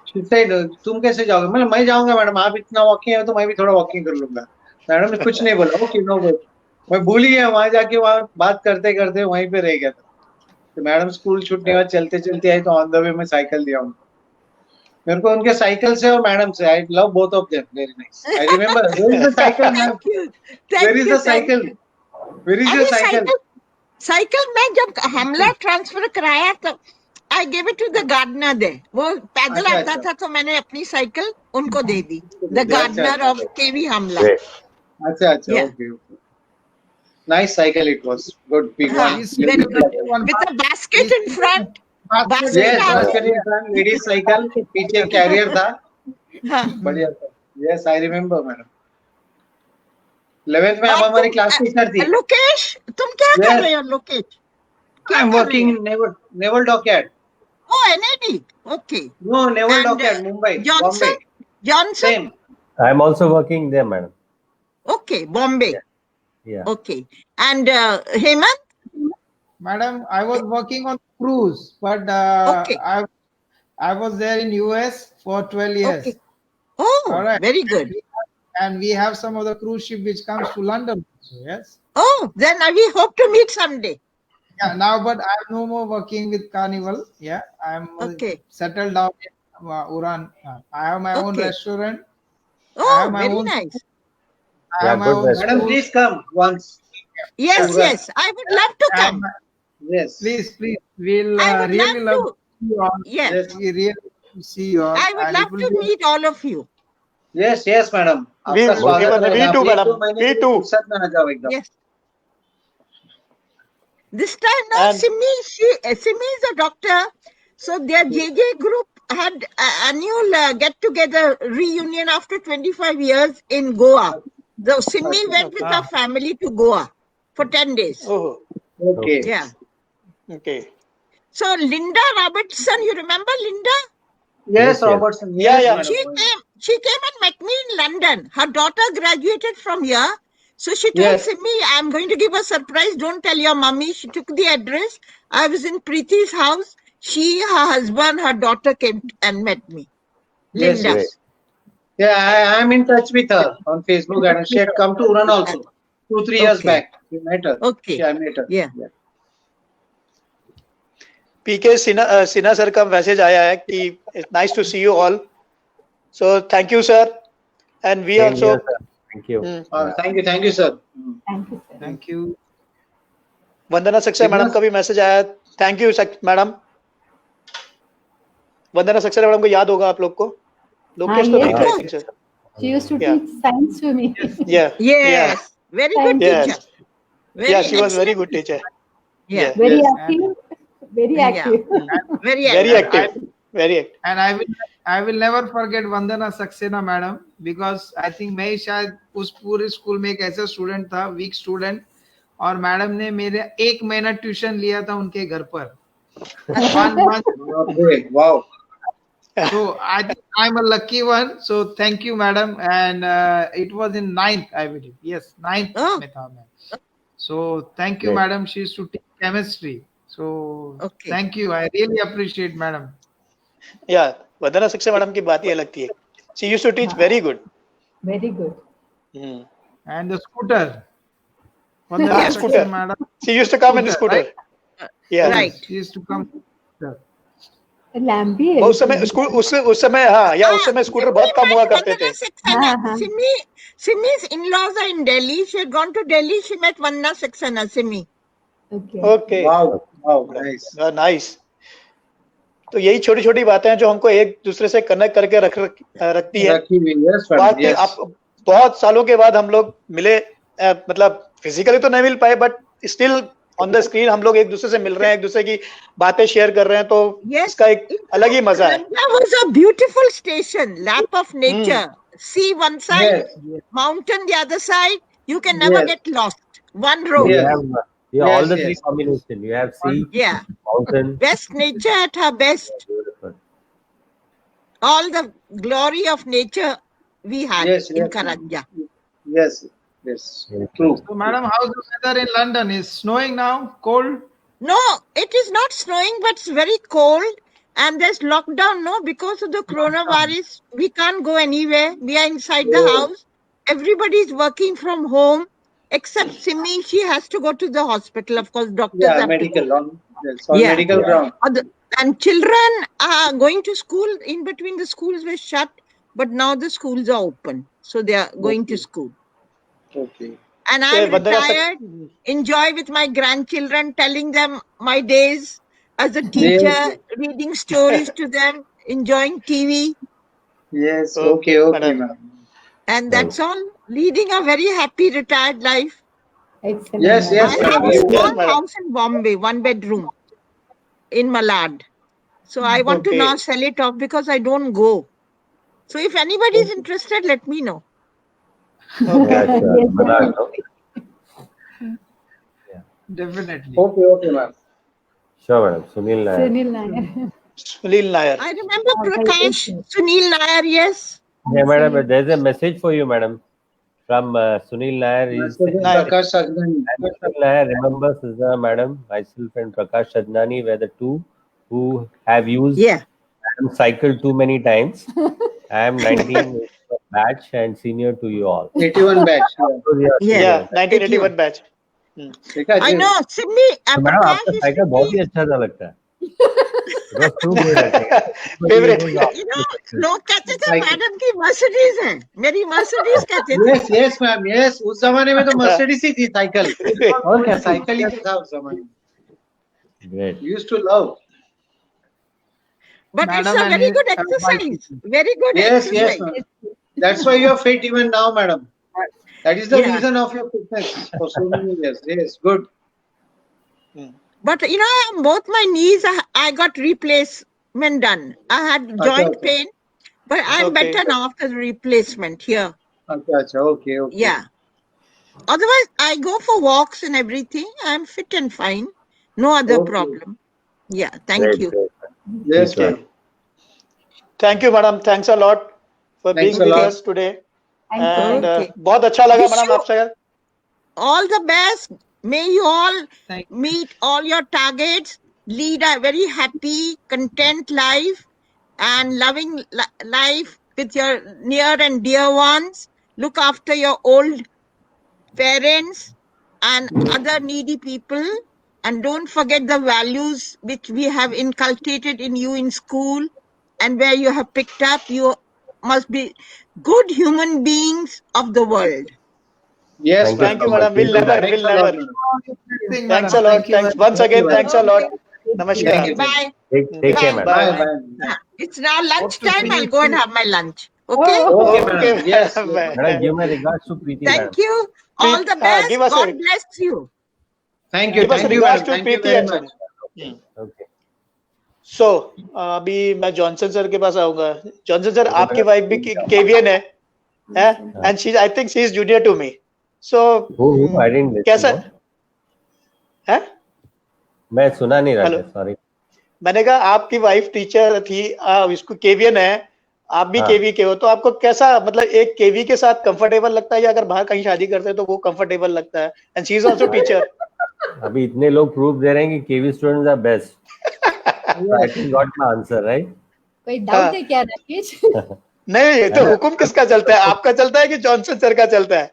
she said तुम कैसे जाओगे? मैं जाऊंगा मैडम, आप इतना वॉकिंग है तो मैं भी थोड़ा वॉकिंग कर लूंगा। मैडम ने कुछ नहीं बोला, ओके नो प्रॉब्लम। मैं भूल ही गया, वहां जाके वहां बात करते करते वहीं पे रह गया था। तो मैडम स्कूल छूटने के बाद चलते चलते आई, तो ऑन द वे में साइकिल दिया उनको। मेरे को उनके साइकिल से और मैडम से, I love both of them, very nice. I remember, where is the cycle ma'am, thank you, where is the thank cycle, you. Where is your अरे साइकिल? साइकिल, साइकिल में जब हमला ट्रांसफर कराया तो I give it to the gardener दे। वो पैदल अच्छा, आता अच्छा। था तो मैंने अपनी साइकिल उनको दे दी, द अच्छा, गार्डनर अच्छा। Of KV Hamla. Great. अच्छा अच्छा, Yeah. Okay okay, nice cycle, it was good, big हाँ, one, very good. With a basket in front, basket yes, आगे। Basket in front, ladies cycle, पीछे कैरियर था, हाँ। बढ़िया था। Yes I remember madam. 11th में और हमारी क्लास टीचर थी। लोकेश, तुम क्या कर Yes. रहे हो लोकेश? आई क्या एम कर रहे वर्किंग हो? In naval dockyard. Oh, NAD. Okay. No, naval And dockyard, Mumbai, Bombay, Johnson? Johnson? Same. I'm also working there, madam. Okay, Bombay. Yeah. Okay. And Hemant? Madam, I was working on cruise, but Okay. I was there in US for 12 years. Okay. Oh, All right. very good. And we have some of the cruise ship which comes to London. So, yes. Oh, then we hope to meet someday. Yeah. Now, but I'm no more working with Carnival. Yeah. I'm Okay. settled down in Uran. I have my own Okay. restaurant. Oh, have my very own- nice. I Yeah, have my good own madam school. Please come once. Yes, Uran. yes. I would love to And, come. Yes please, we'll I would really love love to. to see you all. Yes. Yes. We really see you all. I would and it love will to be- meet all of you. Yes yes madam, We- आपका स्वागत even रहेगा। we too, आप एक madam. दो महीने We के लिए too. फुर्सत में आ जाओ एकदम। Yes. This time now, And- Simi is a doctor. So their JJ group had annual get-together reunion after 25 years in Goa. The Simi went with her family to Goa for 10 days. Oh, okay Yeah. okay. So Linda Robertson, you remember Linda? Yes yes. Robertson, Yeah, yeah. She came and met me in London. Her daughter graduated from here. So she told Yes. Simi, I'm going to give a surprise. Don't tell your mummy. She took the address. I was in Preeti's house. She, her husband, her daughter came and met me. Yes, Linda. yes. Yeah, I am in touch with her on Facebook, and she had come to Uran also 2-3 years Okay. back. We met her. Okay. Yeah, I met her. Yeah. PK Sinha sir का message आया है कि nice to see you all, so thank you sir, and we Same also here, sir. Thank you. Thank you, sir. Thank you, sir. Thank you. Vandana Saxena madam का भी message आया, thank you madam. Vandana Saxena madam को याद होगा आप लोग को, लोकेश तो yes, नहीं थे आई yes. Think sir. She used to Yeah. teach science to me. Yeah, Yes. Very good Yes. teacher. Very yeah, she was very excellent good teacher. Yeah. Very Yes. active. Very Yeah. active. Very Very active. active, very active. And I will never forget Vandana Saxena madam, because I think मैं शायद उस पूरे school में एक ऐसा student था, weak student, और madam ने मेरे 1 महीना ट्यूशन लिया था उनके घर पर। 1 month. Okay. Wow. So I think I'm a lucky one. So thank you, madam. And it was in 9th, I believe. Yes, 9th Oh. में था मैं. So thank you, Great. madam. She used to teach chemistry. So Okay. thank you. I really appreciate, madam. या वंदना Saxena madam की बात ही अलग थी, she used to teach very good. Very good. And the scooter. Vandana Yeah, Saxena scooter. madam. She used to come in the Scooter, scooter. या Right. She used to come. Lambi. उस समय school उस समय हाँ, या उस समय scooter बहुत कम हुआ करते थे। Saxena. Simi's in-laws are in Delhi. She had gone to Delhi. She met Vandana Saxena, Simi. Okay. Okay, Wow. Wow. Nice. Nice. तो यही छोटी छोटी बातें हैं जो हमको एक दूसरे से कनेक्ट करके रखती है। रखी हुई है, yes, madam, बाकी yes. आप बहुत सालों के बाद हम लोग मिले, मतलब फिजिकली तो नहीं मिल पाए but still on the screen हम लोग एक दूसरे से मिल रहे हैं, एक दूसरे की बातें शेयर कर रहे हैं, तो Yes, इसका एक अलग ही मजा है। Karanja was a beautiful station, lap of nature. Sea one side, Yes, mountain the other side. You can never Yes. get lost. One road. You Yes. have Yes, all the three yes. combination. You have sea, Yeah, mountain. best nature at her best. Beautiful. All the glory of nature we had Yes, in yes. Karanja. yes, yes, Yes. true. So, madam, how's the weather in London? Is snowing now? Cold? No, it is not snowing, but it's very cold. And there's lockdown, no, because of the coronavirus. We can't go anywhere. We are inside the Oh. house. Everybody is working from home, except Simi. She has to go to the hospital. Of course, doctors Yeah, have medical, to go. on Yeah. medical Yeah. ground. And children are going to school. In between, the schools were shut, but now the schools are open, so they are going to Okay. school. Okay. And तो I'm Vandana retired. Enjoy with my grandchildren, telling them my days as a Yes, teacher, reading stories to them, enjoying TV, yes, Okay, okay, okay, madam. ma'am. and that's all. Leading a very happy retired life. Excellent. Yes, yes, I madam. have a You small Yes, madam. house in Bombay, 1 bedroom in Malad. So I want to Okay. now sell it off because I don't go. So if anybody is interested, let me know. Okay. Yeah, sure. Yes, Malad, no? Definitely. okay, ma'am. Sure, madam. Sunil Nair. Sunil Nair. Sunil Nair. I remember Okay, Prakash, yes, Sunil Nair, yes. Yeah, madam. There's a message for you, madam, from Sunil Nair. He's saying, Nair. Prakash Sagnani. Sunil Nair remembers madam, myself and Prakash Sadnani were the two who have used Yeah. and cycled too many times. I am 19 batch and senior to you all. 81 batch. Yeah. Yeah, 1981 batch. देखा I ji? know, Sydney, तो madam Prakash आपका is cycle बहुत ही अच्छा था लगता है. It was too good, I think. Favorite. you know, लोग कहते थे मैडम की मर्सिडीज है, मेरी मर्सिडीज कहते थे. Yes, yes, ma'am. Yes, उस जमाने में तो मर्सिडीज ही थी साइकिल. और क्या साइकिल ही था उस जमाने में. Great. We used to love. But Madam it's a and very his good wife. exercise. Very good Yes, yes, exercise. ma'am. That's why you are fit even now, madam. That is the Yeah. reason of your fitness for so many years. Yes, good. But you know, both my knees, I got replacement done. I had joint okay. pain, but I'm Okay. better now after the replacement here. अच्छा, okay, okay. Yeah. Otherwise, I go for walks and everything. I'm fit and fine. No other Okay. problem. Yeah. Thank Great, you. great. Yes, Sure. ma'am. Thank you, madam. Thanks a lot for Thanks being a with lot. us today. Thank you. And Okay. बहुत अच्छा लगा Wish madam you- आपसे. All the best. May you all Thank meet all your targets, lead a very happy, content life, and loving life with your near and dear ones. Look after your old parents and other needy people. And don't forget the values which we have inculcated in you in school and where you have picked up. You must be good human beings of the world. Yes, Thank you Thank you, so much. madam. We'll never, Thanks we'll a lot, never. madam. Thanks a lot. Thanks once again. Thanks a lot. Namaskar. Thank you. Bye. Take care, Bye. madam. Bye, bye. It's now lunchtime. see I'll you go and soon. have my lunch. Okay? Okay, Okay, madam. Yes. bye. Madam, give my regards to Preeti, madam. Thank you. All the best. give us God a- bless you. Thank you. Give us Thank you, regards madam. to Thank you Preeti very and much. Okay. So, अभी मैं Johnson sir के पास आऊंगा. Johnson sir, आपकी wife भी KVN है? And she, I think she is junior to me. So, Who? I didn't listen. कैसा no? है? मैं सुना नहीं रहा Hello. था, sorry. मैंने कहा आपकी वाइफ टीचर थी, इसको केवीएन है, आप भी हाँ. केवी के हो, तो आपको कैसा, मतलब एक केवी के साथ कंफर्टेबल लगता है या अगर बाहर कहीं शादी करते हैं तो वो कंफर्टेबल लगता है? And she is also teacher. अभी इतने लोग प्रूफ दे रहे हैं कि KV students are best. I think got my answer, right? कोई डाउट है क्या राकेश? नहीं, ये तो हुक्म किसका चलता है? आपका चलता है कि जॉनसन सर का चलता है?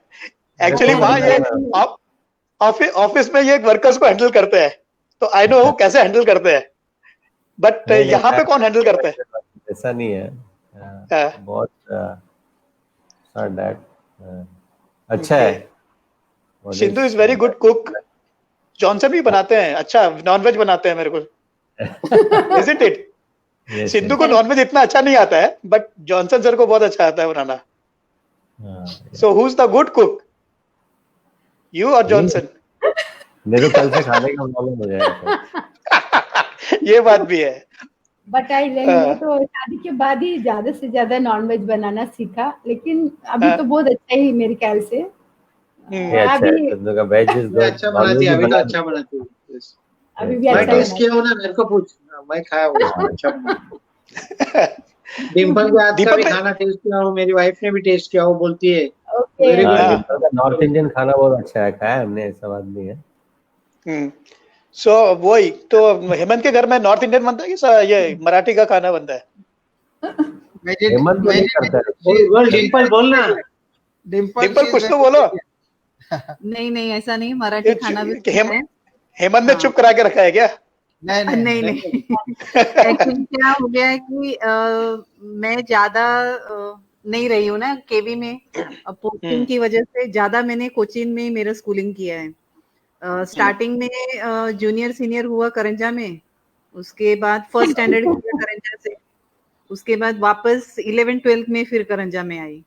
एक्चुअली वहाँ ये ऑफिस में ये वर्कर्स को हैंडल करते हैं, तो आई नो कैसे हैंडल करते हैं, बट यहाँ पे कौन हैंडल करता है? ऐसा नहीं है. बहुत not that. अच्छा है. Sidhu is very good cook. Johnson भी बनाते हैं, अच्छा नॉनवेज बनाते हैं मेरे को. Isn't it? Yes, Sidhu yes. को नॉनवेज इतना अच्छा नहीं आता है, बट जॉनसन सर को बहुत अच्छा आता है बनाना. हाँ, so who is the good cook, you और जॉनसन? मेरे को कल से खाने का मालूम हो जाएगा. ये बात भी है. बट आई लर्न, वो तो शादी के बाद ही ज्यादा से ज्यादा नॉनवेज बनाना सीखा, लेकिन अभी तो बहुत अच्छा ही मेरे ख्याल से. ये अच्छा है. अभी सिद्धू का वेज इज गुड. अच्छा बनाती है, अभी तो अच्छा बनाती है. अभी भी मैं अच्छा टेस्ट बना. किया हूँ ना, मेरे को पूछ, मैं खाया हूँ. अच्छा बनाती है. डिम्पल के हाथ का दीपक भी ने- खाना टेस्ट किया हूँ, मेरी वाइफ ने भी टेस्ट किया, वो बोलती है ओके. वेरी हाँ. गुड. नॉर्थ इंडियन खाना बहुत अच्छा है. खाया हमने, ऐसा बात नहीं है. सो वही तो हेमंत के घर में नॉर्थ इंडियन बनता है कि ये मराठी का खाना बनता है? हेमंत तो नहीं करता है. बोल डिम्पल, बोलना. डिम्पल कुछ तो बोलो. नहीं ऐसा नहीं, मराठी खाना भी बनता है. हेमंत ने हाँ. चुप करा के रखा है क्या? नहीं एक्चुअली क्या हो गया है कि मैं ज्यादा नहीं रही हूँ ना केवी में. पोस्टिंग की वजह से ज्यादा मैंने कोचीन में ही मेरा स्कूलिंग किया है. स्टार्टिंग में जूनियर सीनियर हुआ करंजा में, उसके बाद फर्स्ट स्टैंडर्ड किया करंजा से, उसके बाद वापस 11th-12th में फिर करंजा में आई.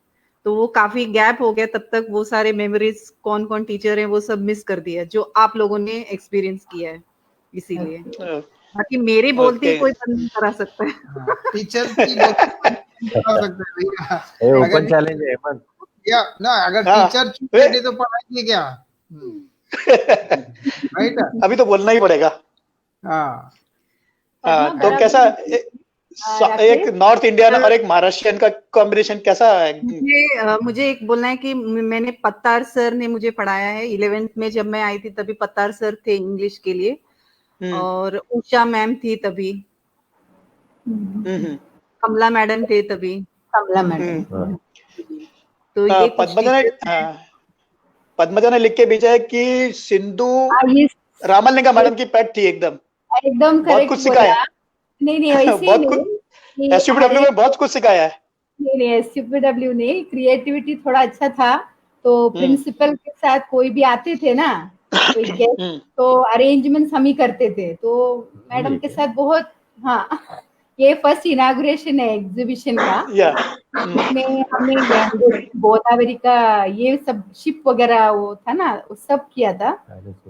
तो वो काफी गैप हो गया, तब तक वो सारे मेमोरीज, कौन कौन टीचर है वो सब मिस कर दिया जो आप लोगों ने एक्सपीरियंस किया है, इसीलिए. बाकी मेरी बोलती कोई बंद नहीं करा सकता है. टीचर की बोलती कर सकते हैं भैया. ये अगर ओपन चैलेंज है हेमंत. या ना, अगर हाँ. टीचर चुप बैठे तो पढ़ाएंगे क्या? राइट. अभी तो बोलना ही पड़ेगा. हाँ. तो कैसा एक नॉर्थ इंडियन और एक महाराष्ट्रियन का कॉम्बिनेशन कैसा है? मुझे एक बोलना है कि मैंने पत्तार सर ने मुझे पढ़ाया है. 11th में जब मैं आई थी तभी पत्तार सर थे इंग्लिश के लिए, और उषा मैम थी तभी, कमला मैडम थे तभी. कमला मैडम. तो ये पद्मजा ने लिख के भेजा है कि सिंधु रामलिंगा मैडम की पेट थी. एकदम बहुत कुछ सिखाया. नहीं ऐसे बहुत कुछ एसयूपीडब्ल्यू में बहुत कुछ सिखाया है. नहीं एसयूपीडब्ल्यू ने क्रिएटिविटी थोड़ा अच्छा था. तो प्रिंसिपल के साथ कोई भी आते थे ना, कोई गेस्ट, तो अरेंजमेंट्स हम ही करते थे. तो मैडम के साथ बहुत, हाँ, ये फर्स्ट इनागुरेशन है एग्जीबिशन का. उसमें हमने गोदावरी का ये सब शिप वगैरह वो था ना, वो सब किया था.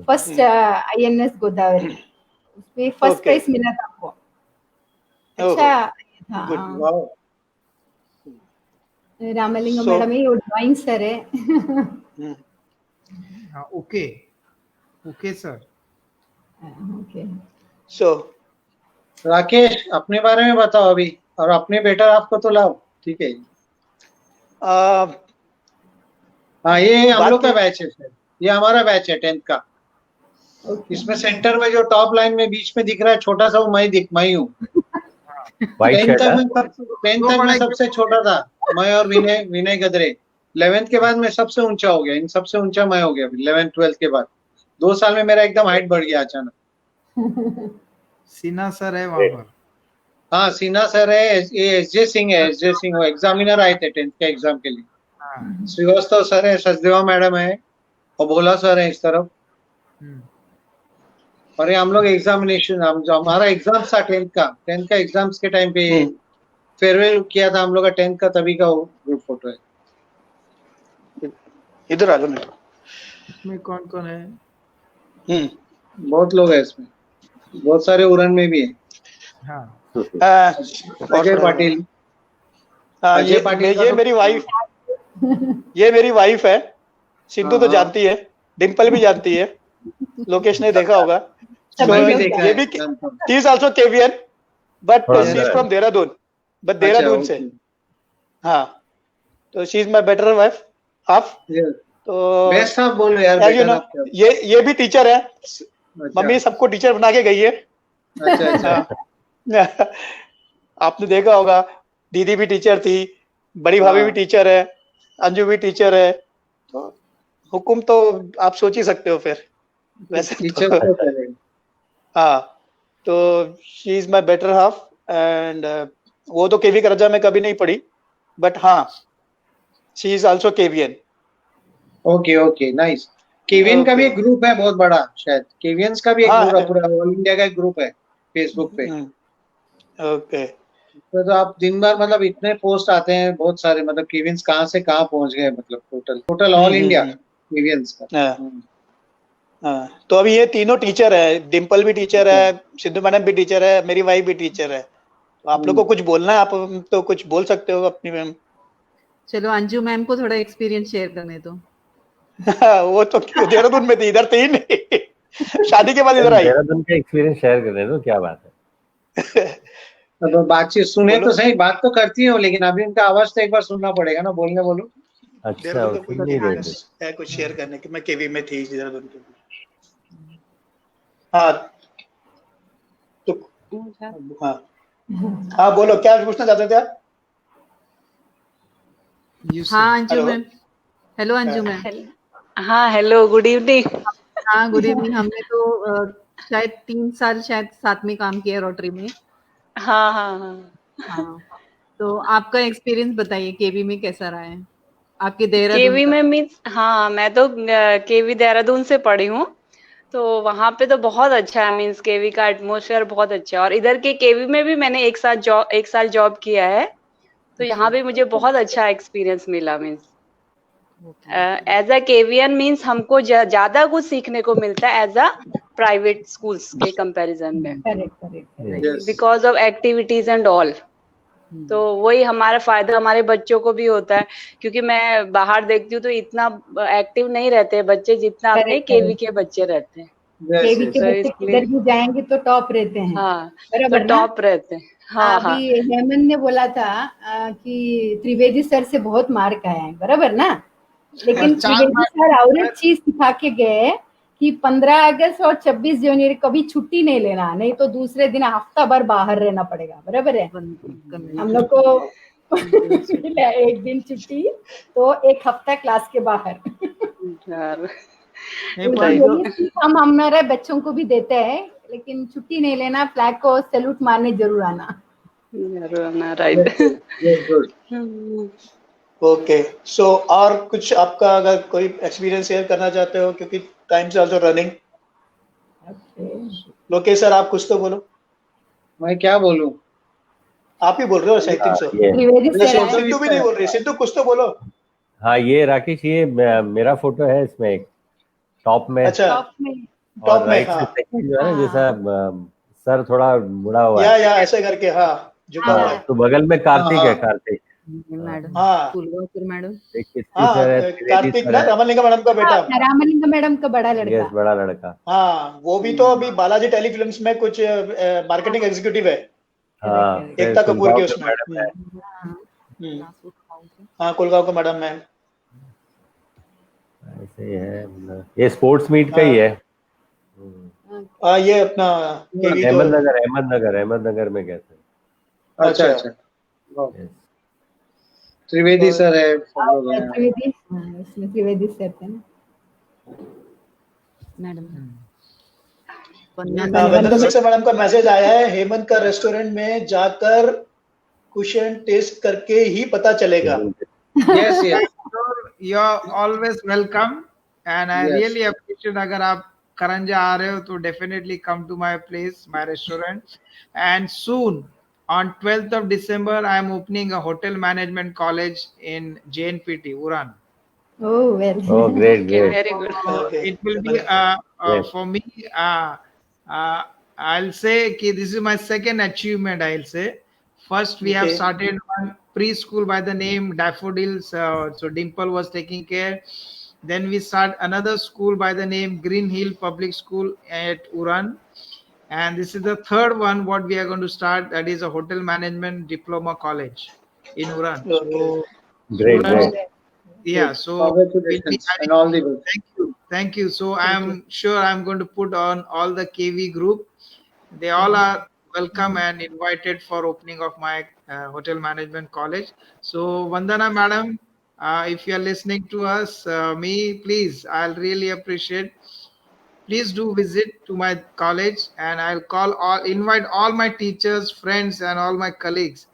फर्स्ट INS गोदावरी, उसमें फर्स्ट प्राइज मिला था हमको. अच्छा था. रामलिंगम मैडम है, वो ड्राइंग सर है. Okay sir. ओके. सो राकेश, अपने बारे में बताओ अभी, और अपने बेटर आपको तो लाओ. ठीक है. हाँ, ये हम लोग का बैच है सर. ये हमारा बैच है 10th का. इसमें सेंटर में जो टॉप लाइन में बीच में दिख रहा है छोटा सा, वो मैं हूँ. 10th तक मैं सबसे छोटा था, मैं और विनय गदरे. 11th के बाद मैं सबसे ऊंचा हो गया. इन सबसे ऊंचा मैं हो गया 11th-12th के बाद. 2 साल में मेरा एकदम हाइट बढ़ गया अचानक. सिन्हा सर है वहाँ पर. हाँ, सिन्हा सर है. ये SJ सिंह है. SJ सिंह वो एग्जामिनर आए थे 10th के एग्जाम के लिए. श्रीवास्तव सर है, सचदेवा मैडम है, और भोला सर है इस तरफ. और ये हम लोग एग्जामिनेशन, हमारा एग्जाम था 10th का एग्जाम्स के टाइम पे फेयरवेल किया था हम लोग का 10th का, तभी का ग्रुप फोटो है. इधर आ जाओ. इसमें कौन कौन है? बहुत लोग है इसमें, बहुत सारे उड़न में भी है. अजय पाटिल. ये मेरी वाइफ, ये मेरी वाइफ है. सिंधु तो जानती है, डिम्पल भी जानती है, लोकेश ने देखा होगा. ये भी she is also KVN, but she is from Dehradun, but Dehradun से. हाँ, तो she is my better wife half. तो बेस्ट हाफ बोलो यार. ये भी टीचर है. मम्मी सबको टीचर बना के गई है. अच्छा. आपने देखा होगा, दीदी भी टीचर थी, बड़ी भाभी भी टीचर है, अंजू भी टीचर है. तो हुकुम तो आप सोच ही सकते हो फिर. वैसे टीचर हाँ, तो she is my better half. And वो तो केवी करजा में कभी नहीं पढ़ी, बट हाँ, she is also KVN. Okay nice. KVN का भी एक ग्रुप है बहुत बड़ा, शायद केवीएन्स का भी एक पूरा ऑल इंडिया का एक ग्रुप है फेसबुक पे. ओके. तो आप दिन भर मतलब इतने पोस्ट आते हैं बहुत सारे, मतलब केविन्स कहाँ से कहाँ पहुंच गए, मतलब टोटल ऑल इंडिया केविन्स का। हाँ। हाँ, तो अभी ये तीनों टीचर है, डिम्पल भी टीचर है, सिद्धू मैडम भी टीचर है, मेरी वाइफ भी टीचर है। तो आप लोग को कुछ बोलना है, आप तो कुछ बोल सकते हो अपनी मैम। चलो अंजू मैम को थोड़ा एक्सपीरियंस शेयर करने दो। वो तो देहरादून में थी, इधर थी नहीं। शादी के बाद इधर आई। देहरादून का एक्सपीरियंस शेयर करने दो, क्या बात है। तो बातचीत सुने बोलो। तो सही, बात तो करती हो, लेकिन अभी उनका आवाज तो एक बार सुनना पड़ेगा ना, बोलने बोलो। अच्छा, देहरादून का वो कोई सुन नहीं रहे थे। एक्सपीरियंस है कुछ शेयर करने की? मैं केवी में थी देहरादून के। हाँ तो हाँ हाँ बोलो, क्या पूछना चाहते थे आप? हाँ Anju hello. Ma'am. Hello Anju ma'am. हाँ हेलो, गुड इवनिंग। हाँ गुड इवनिंग। हमने तो शायद 3 साल शायद साथ में काम किया रोटरी में। हाँ हाँ हाँ। हाँ, तो आपका एक्सपीरियंस बताइए, केवी में कैसा रहा है आपके देहरादून केवी का? में मीन्स, हाँ मैं तो केवी देहरादून से पढ़ी हूँ, तो वहाँ पे तो बहुत अच्छा है। मीन्स केवी का एटमोसफेयर बहुत अच्छा है, और इधर के केवी में भी मैंने एक साल जॉब किया है, तो यहाँ भी मुझे बहुत अच्छा एक्सपीरियंस मिला। Means as a KVN means हमको ज्यादा कुछ सीखने को मिलता है एज अ प्राइवेट स्कूल्स के कंपैरिजन में, correct. Because of activities and all. तो वही हमारा फायदा हमारे बच्चों को भी होता है, क्योंकि मैं बाहर देखती हूँ तो इतना एक्टिव नहीं रहते बच्चे जितना अपने केवी के बच्चे रहते हैं। केवी के तो बच्चे किधर भी जाएंगे तो टॉप रहते हैं। हाँ, तो बराबर ना? टॉप रहते हैं। हाँ हाँ अभी हेमंत ने बोला था कि त्रिवेदी सर से बहुत मार खाया है, बराबर ना? लेकिन त्रिवेदी सर और एक चीज सिखा के गए कि 15 अगस्त और 26 जनवरी कभी छुट्टी नहीं लेना, नहीं तो दूसरे दिन हफ्ता भर बाहर रहना पड़ेगा। बराबर है? हम लोग को मिला एक दिन छुट्टी तो एक हफ्ता क्लास के बाहर। हम हमारे बच्चों को भी देते हैं, लेकिन छुट्टी नहीं लेना, फ्लैग को सैल्यूट मारने जरूर आना। राइट। ओके, सो और कुछ आपका अगर कोई एक्सपीरियंस शेयर करना चाहते हो, क्योंकि time is also running. Lokesh sir, आप कुछ तो बोलो। मैं क्या बोलूं? आप ही बोल रहे हो, आई थिंक सो। सिद्धू भी नहीं बोल रही, सिद्धू कुछ तो बोलो। हाँ, ये राकेश, ये मेरा फोटो है इसमें एक टॉप में। अच्छा, और राइट से सेकंड जो है ना, जैसा सर थोड़ा मुड़ा हुआ है, या ऐसे करके, हाँ झुका हुआ है। तो बगल में कार्तिक है, कार्तिक। मैडम, हाँ मैडम, कार्तिक ना, रामलिंगा मैडम का बेटा। रामलिंगा मैडम का बड़ा लड़का। यस, बड़ा लड़का। हाँ, वो भी तो अभी बालाजी टेलीफिल्म्स में कुछ मार्केटिंग एग्जीक्यूटिव है। हाँ, एकता कपूर के उसमें। हाँ, कुलगांव का मैडम है। ऐसे ही है, ये स्पोर्ट्स मीट का ही है। ये अपना अहमदनगर में कहते हैं। अच्छा। त्रिवेदी सर है, त्रिवेदी सर है ना मैडम। वंदना मैडम का मैसेज आया है, हेमंत का रेस्टोरेंट में जाकर कुशन टेस्ट करके ही पता चलेगा। Yes you are always welcome, and I really appreciate अगर आप करंजा आ रहे हो तो definitely come to my place, my restaurant. And soon on 12th of December I am opening a hotel management college in JNPT Uran. Oh well. Oh, great. Very good. It will be for me, I'll say this is my second achievement. I'll say first we have started one preschool by the name Daffodils, so Dimple was taking care. Then we start another school by the name Green Hill Public School at Uran, and this is the third one what we are going to start, that is a hotel management diploma college in Uran. So great. Yeah, so and all the best. Thank you. So I am sure I'm going to put on all the KV group. They all are welcome and invited for opening of my hotel management college. So Vandana madam, if you are listening to us, please, I'll really appreciate. Please do visit to my college, and I'll invite all my teachers, friends, and all my colleagues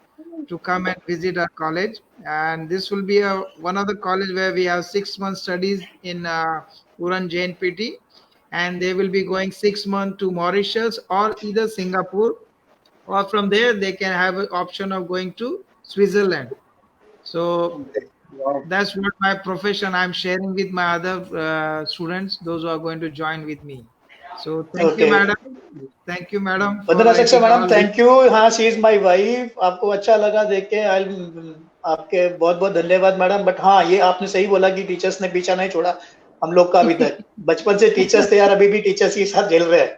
to come and visit our college. And this will be one of the college where we have 6 months studies in Uran JNPT, and they will be going 6 months to Mauritius or either Singapore. or from there they can have an option of going to Switzerland. So Wow. that's what my profession I'm sharing with my other students, those who are going to join with me. So thank you, Okay. madam. Thank you, madam, for Vandana Saxena writing madam, all thank you. हाँ, she is my wife. आपको अच्छा लगा देख के, आपके बहुत बहुत धन्यवाद मैडम। बट हाँ, ये आपने सही बोला कि टीचर्स ने पीछा नहीं छोड़ा हम लोग का अभी तक। बचपन से टीचर्स थे यार, अभी भी टीचर्स के साथ झेल रहे हैं।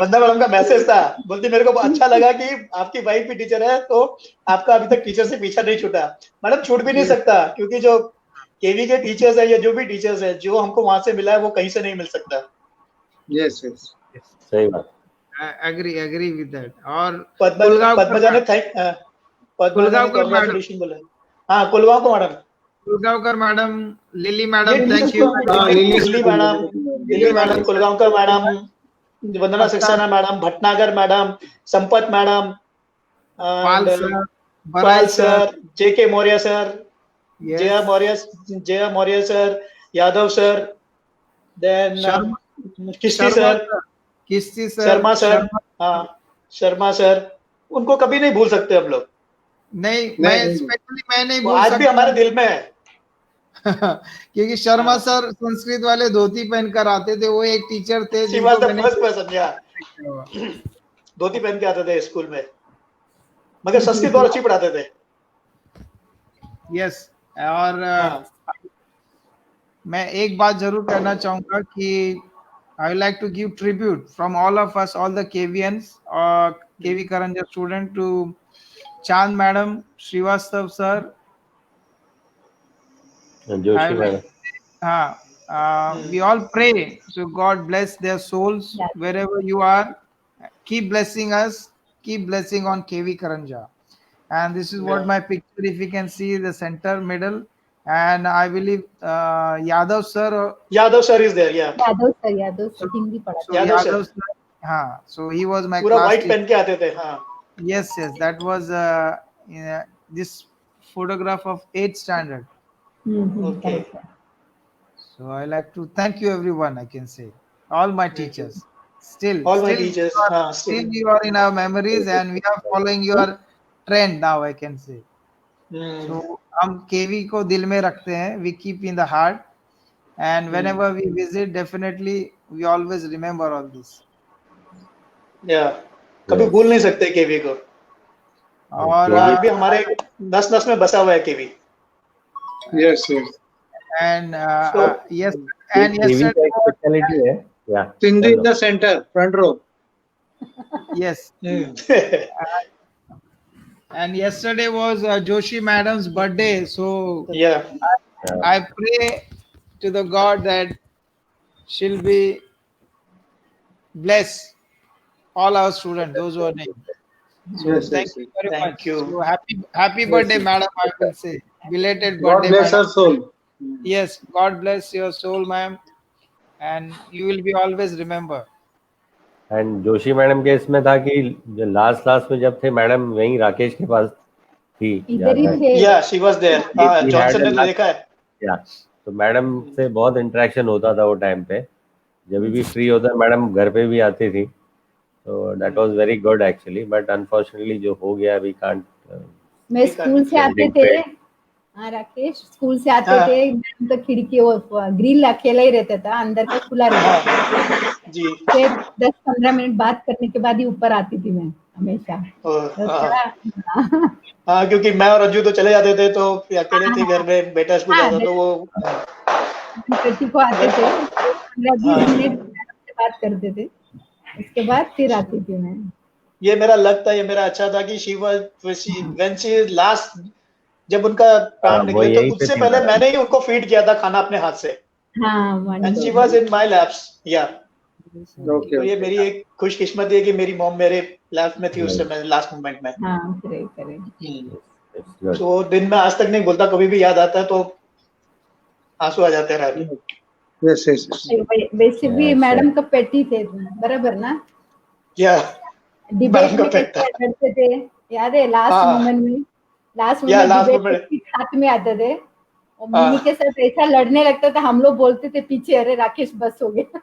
वंदना मैडम का मैसेज था, बोलती मेरे को अच्छा लगा कि आपकी वाइफ भी टीचर है, तो आपका अभी तक टीचर से पीछा नहीं छूटा। मैडम छूट भी नहीं सकता, क्योंकि जो केवी के टीचर्स है या जो भी टीचर्स है, जो हमको वहां से मिला है वो कहीं से नहीं मिल सकता। Yes, yes. सही बात। agree with that. और पद्मजा ने congratulations बोला। हाँ, Kulgaon madam, Kulgaonkar madam, Lily madam, thank you. Lily madam, Kulgaonkar madam, Vandana Saxena madam, Bhatnagar madam, Sampat madam, Pal sir, JK Maurya sir, Jaya Maurya sir, Yadav sir, then Kisti sir, Sharma sir, हाँ शर्मा सर, उनको कभी नहीं भूल सकते हम लोग। नहीं, मैं नहीं भूल आज भी हमारे दिल में है। क्योंकि शर्मा सर संस्कृत वाले धोती पहनकर आते थे, वो एक टीचर थे धोती पहन के आते थे स्कूल में, मगर संस्कृत बहुत अच्छी पढ़ाते थे। यस, और मैं एक बात जरूर कहना चाहूंगा कि I would like to give tribute from all of us, all the KVNs or KV Karanja student, to Chand madam, Srivastav sir, Joshi madam. we all pray, so God bless their souls wherever you are. Keep blessing us, keep blessing on KV Karanja. And this is what my picture, if you can see the center middle, and I believe Yadav sir is there, yeah. Yadav sir Hindi पढ़ाते हैं। Yadav sir, हाँ, so he was my पूरा class white teacher. पहन के आते थे, हाँ। Yes, that was this photograph of 8th standard. Okay. So I like to thank you everyone, I can say, all my teachers. Still you are in our memories, and we are following your trend now, I can say. So हम केवी को दिल में रखते हैं, we keep in the heart, and whenever we visit, definitely we always remember all this. Yeah, कभी भूल नहीं सकते केवी को, और आज भी हमारे नस में बसा हुआ है केवी। Yes, yes. And yes, and yesterday speciality है, yeah. Sindhu in the center, front row. Yes. And yesterday was Joshi madam's birthday, so yeah, I pray to the God that she'll be bless all our students, those who are named. So thank you very much. So happy birthday, madam, I will say. Belated birthday. God bless her soul. Yes, God bless your soul, ma'am, and you will be always remember. And Joshi madam के इसमें था कि जो last में जब थे madam वहीं राकेश के पास थी, इधर ही थे। या शी वाज देयर, जॉनसन ने देखा है। या तो मैडम से बहुत इंटरेक्शन होता था वो टाइम पे, जब भी फ्री होता मैडम घर पे भी आती थी, तो that was very good actually, but unfortunately जो हो गया वी कांट। मैं स्कूल से आते थे, हाँ राकेश, स्कूल से आते थे, मैडम तो खिड़की वो ग्रिल अकेला ही रहता था, अंदर का खुला रहता था जी। फिर 10-15 मिनट बात करने के बाद ही ऊपर आती थी मैं हमेशा। हाँ, क्योंकि मैं और रज्जू तो चले जाते थे, तो अकेले थे घर में, बेटा स्कूल जाता, तो वो बेटी को आते थे, 15-20 मिनट से बात करते थे, उसके बाद फिर आती थी मैं। ये मेरा लक था, ये मेरा अच्छा था कि she was when she last, जब उनका प्राण निकले तो उससे पहले मैंने ही उनको फीड किया था खाना अपने हाथ से। हाँ, and she was in my lapse, या तो ये मेरी एक खुशकिस्मती है कि मेरी मॉम मेरे लैप में थी उस समय, लास्ट मोमेंट में। हाँ, करे। तो दिन में आज तक नहीं भूलता, कभी भी याद आता है तो आंसू आ जाते हैं रात में। यस यस, वैसे भी मैडम का पेटी थे बराबर ना, या डिबेट में कैसे लड़ते थे, याद है? लास्ट मोमेंट में डिबेट हाथ में आते थे, और मिनी के साथ ऐसा लड़ने लगता था, हम लोग बोलते थे पीछे, अरे राकेश बस हो गया।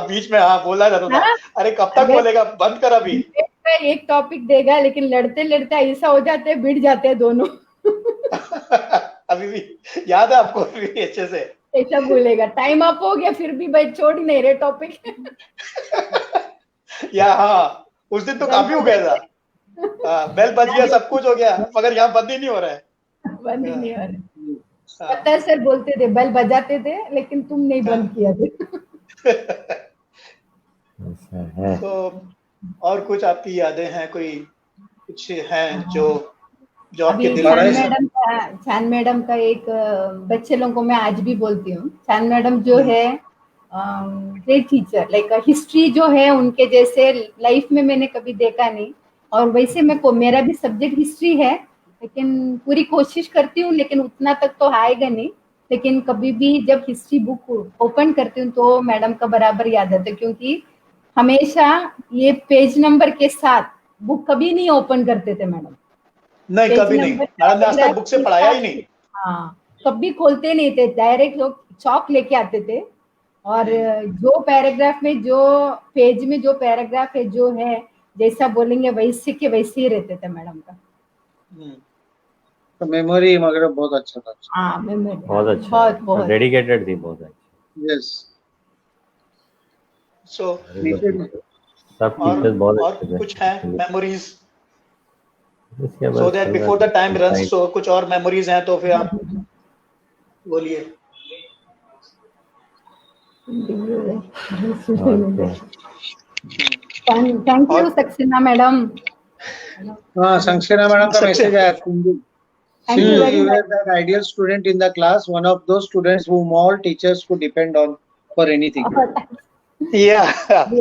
बीच में हाँ बोला जाता था, हाँ? अरे कब तक अगर बोलेगा, बंद कर अभी। debate में एक टॉपिक देगा लेकिन लड़ते लड़ते ऐसा हो जाते हैं, भिड़ जाते हैं दोनों। अभी भी याद है आपको, अभी भी अच्छे से? ऐसा बोलेगा, टाइम अप हो गया फिर भी भाई छोड़ ही नहीं रहे टॉपिक। या हाँ, उस दिन तो काफी हो गया था। बेल बज गया, सब कुछ हो गया, मगर यहाँ बंद ही नहीं हो रहा है। बंद ही नहीं हो रहा। पता है सर बोलते थे बेल बजाते थे लेकिन तुम नहीं बंद किया थे। ऐसा है। तो और कुछ आपकी यादें हैं, कोई कुछ हैं जो जो आपके अभी दिल छान में? मैडम का एक बच्चे लोगों को मैं आज भी बोलती हूँ, छान मैडम जो है ग्रेट टीचर, लाइक हिस्ट्री जो है उनके जैसे लाइफ में मैंने कभी देखा नहीं। और वैसे मेरा भी सब्जेक्ट हिस्ट्री है, लेकिन पूरी कोशिश करती हूँ, लेकिन उतना तक तो आएगा नहीं। लेकिन कभी भी जब हिस्ट्री बुक ओपन करती हूँ तो मैडम का बराबर याद आता है, क्योंकि हमेशा ये पेज नंबर के साथ बुक कभी नहीं ओपन करते थे मैडम। नहीं, कभी नहीं, मैडम ने आज तक बुक से पढ़ाया ही नहीं। हाँ, कभी खोलते नहीं थे, डायरेक्ट लोग चौक लेके आते थे और जो पैराग्राफ में, जो पेज में जो पैराग्राफ है जो है जैसा बोलेंगे वैसे के वैसे ही रहते थे मैडम का। तो मेमोरी मगर बहुत अच्छा था। हाँ, मेमोरी बहुत अच्छा, बहुत डेडिकेटेड थी, बहुत अच्छा। यस। सो सब टीचर्स बहुत अच्छे थे। कुछ है मेमोरीज, इसके बाद so that before the time runs, so कुछ और मेमोरीज हैं तो फिर आप बोलिए। Thank you Saxena madam. हाँ, सक्सेना मैडम का मैसेज आया। Thank you very You much. were that ideal student in the class, one of those students whom all teachers could depend on for anything. Yeah,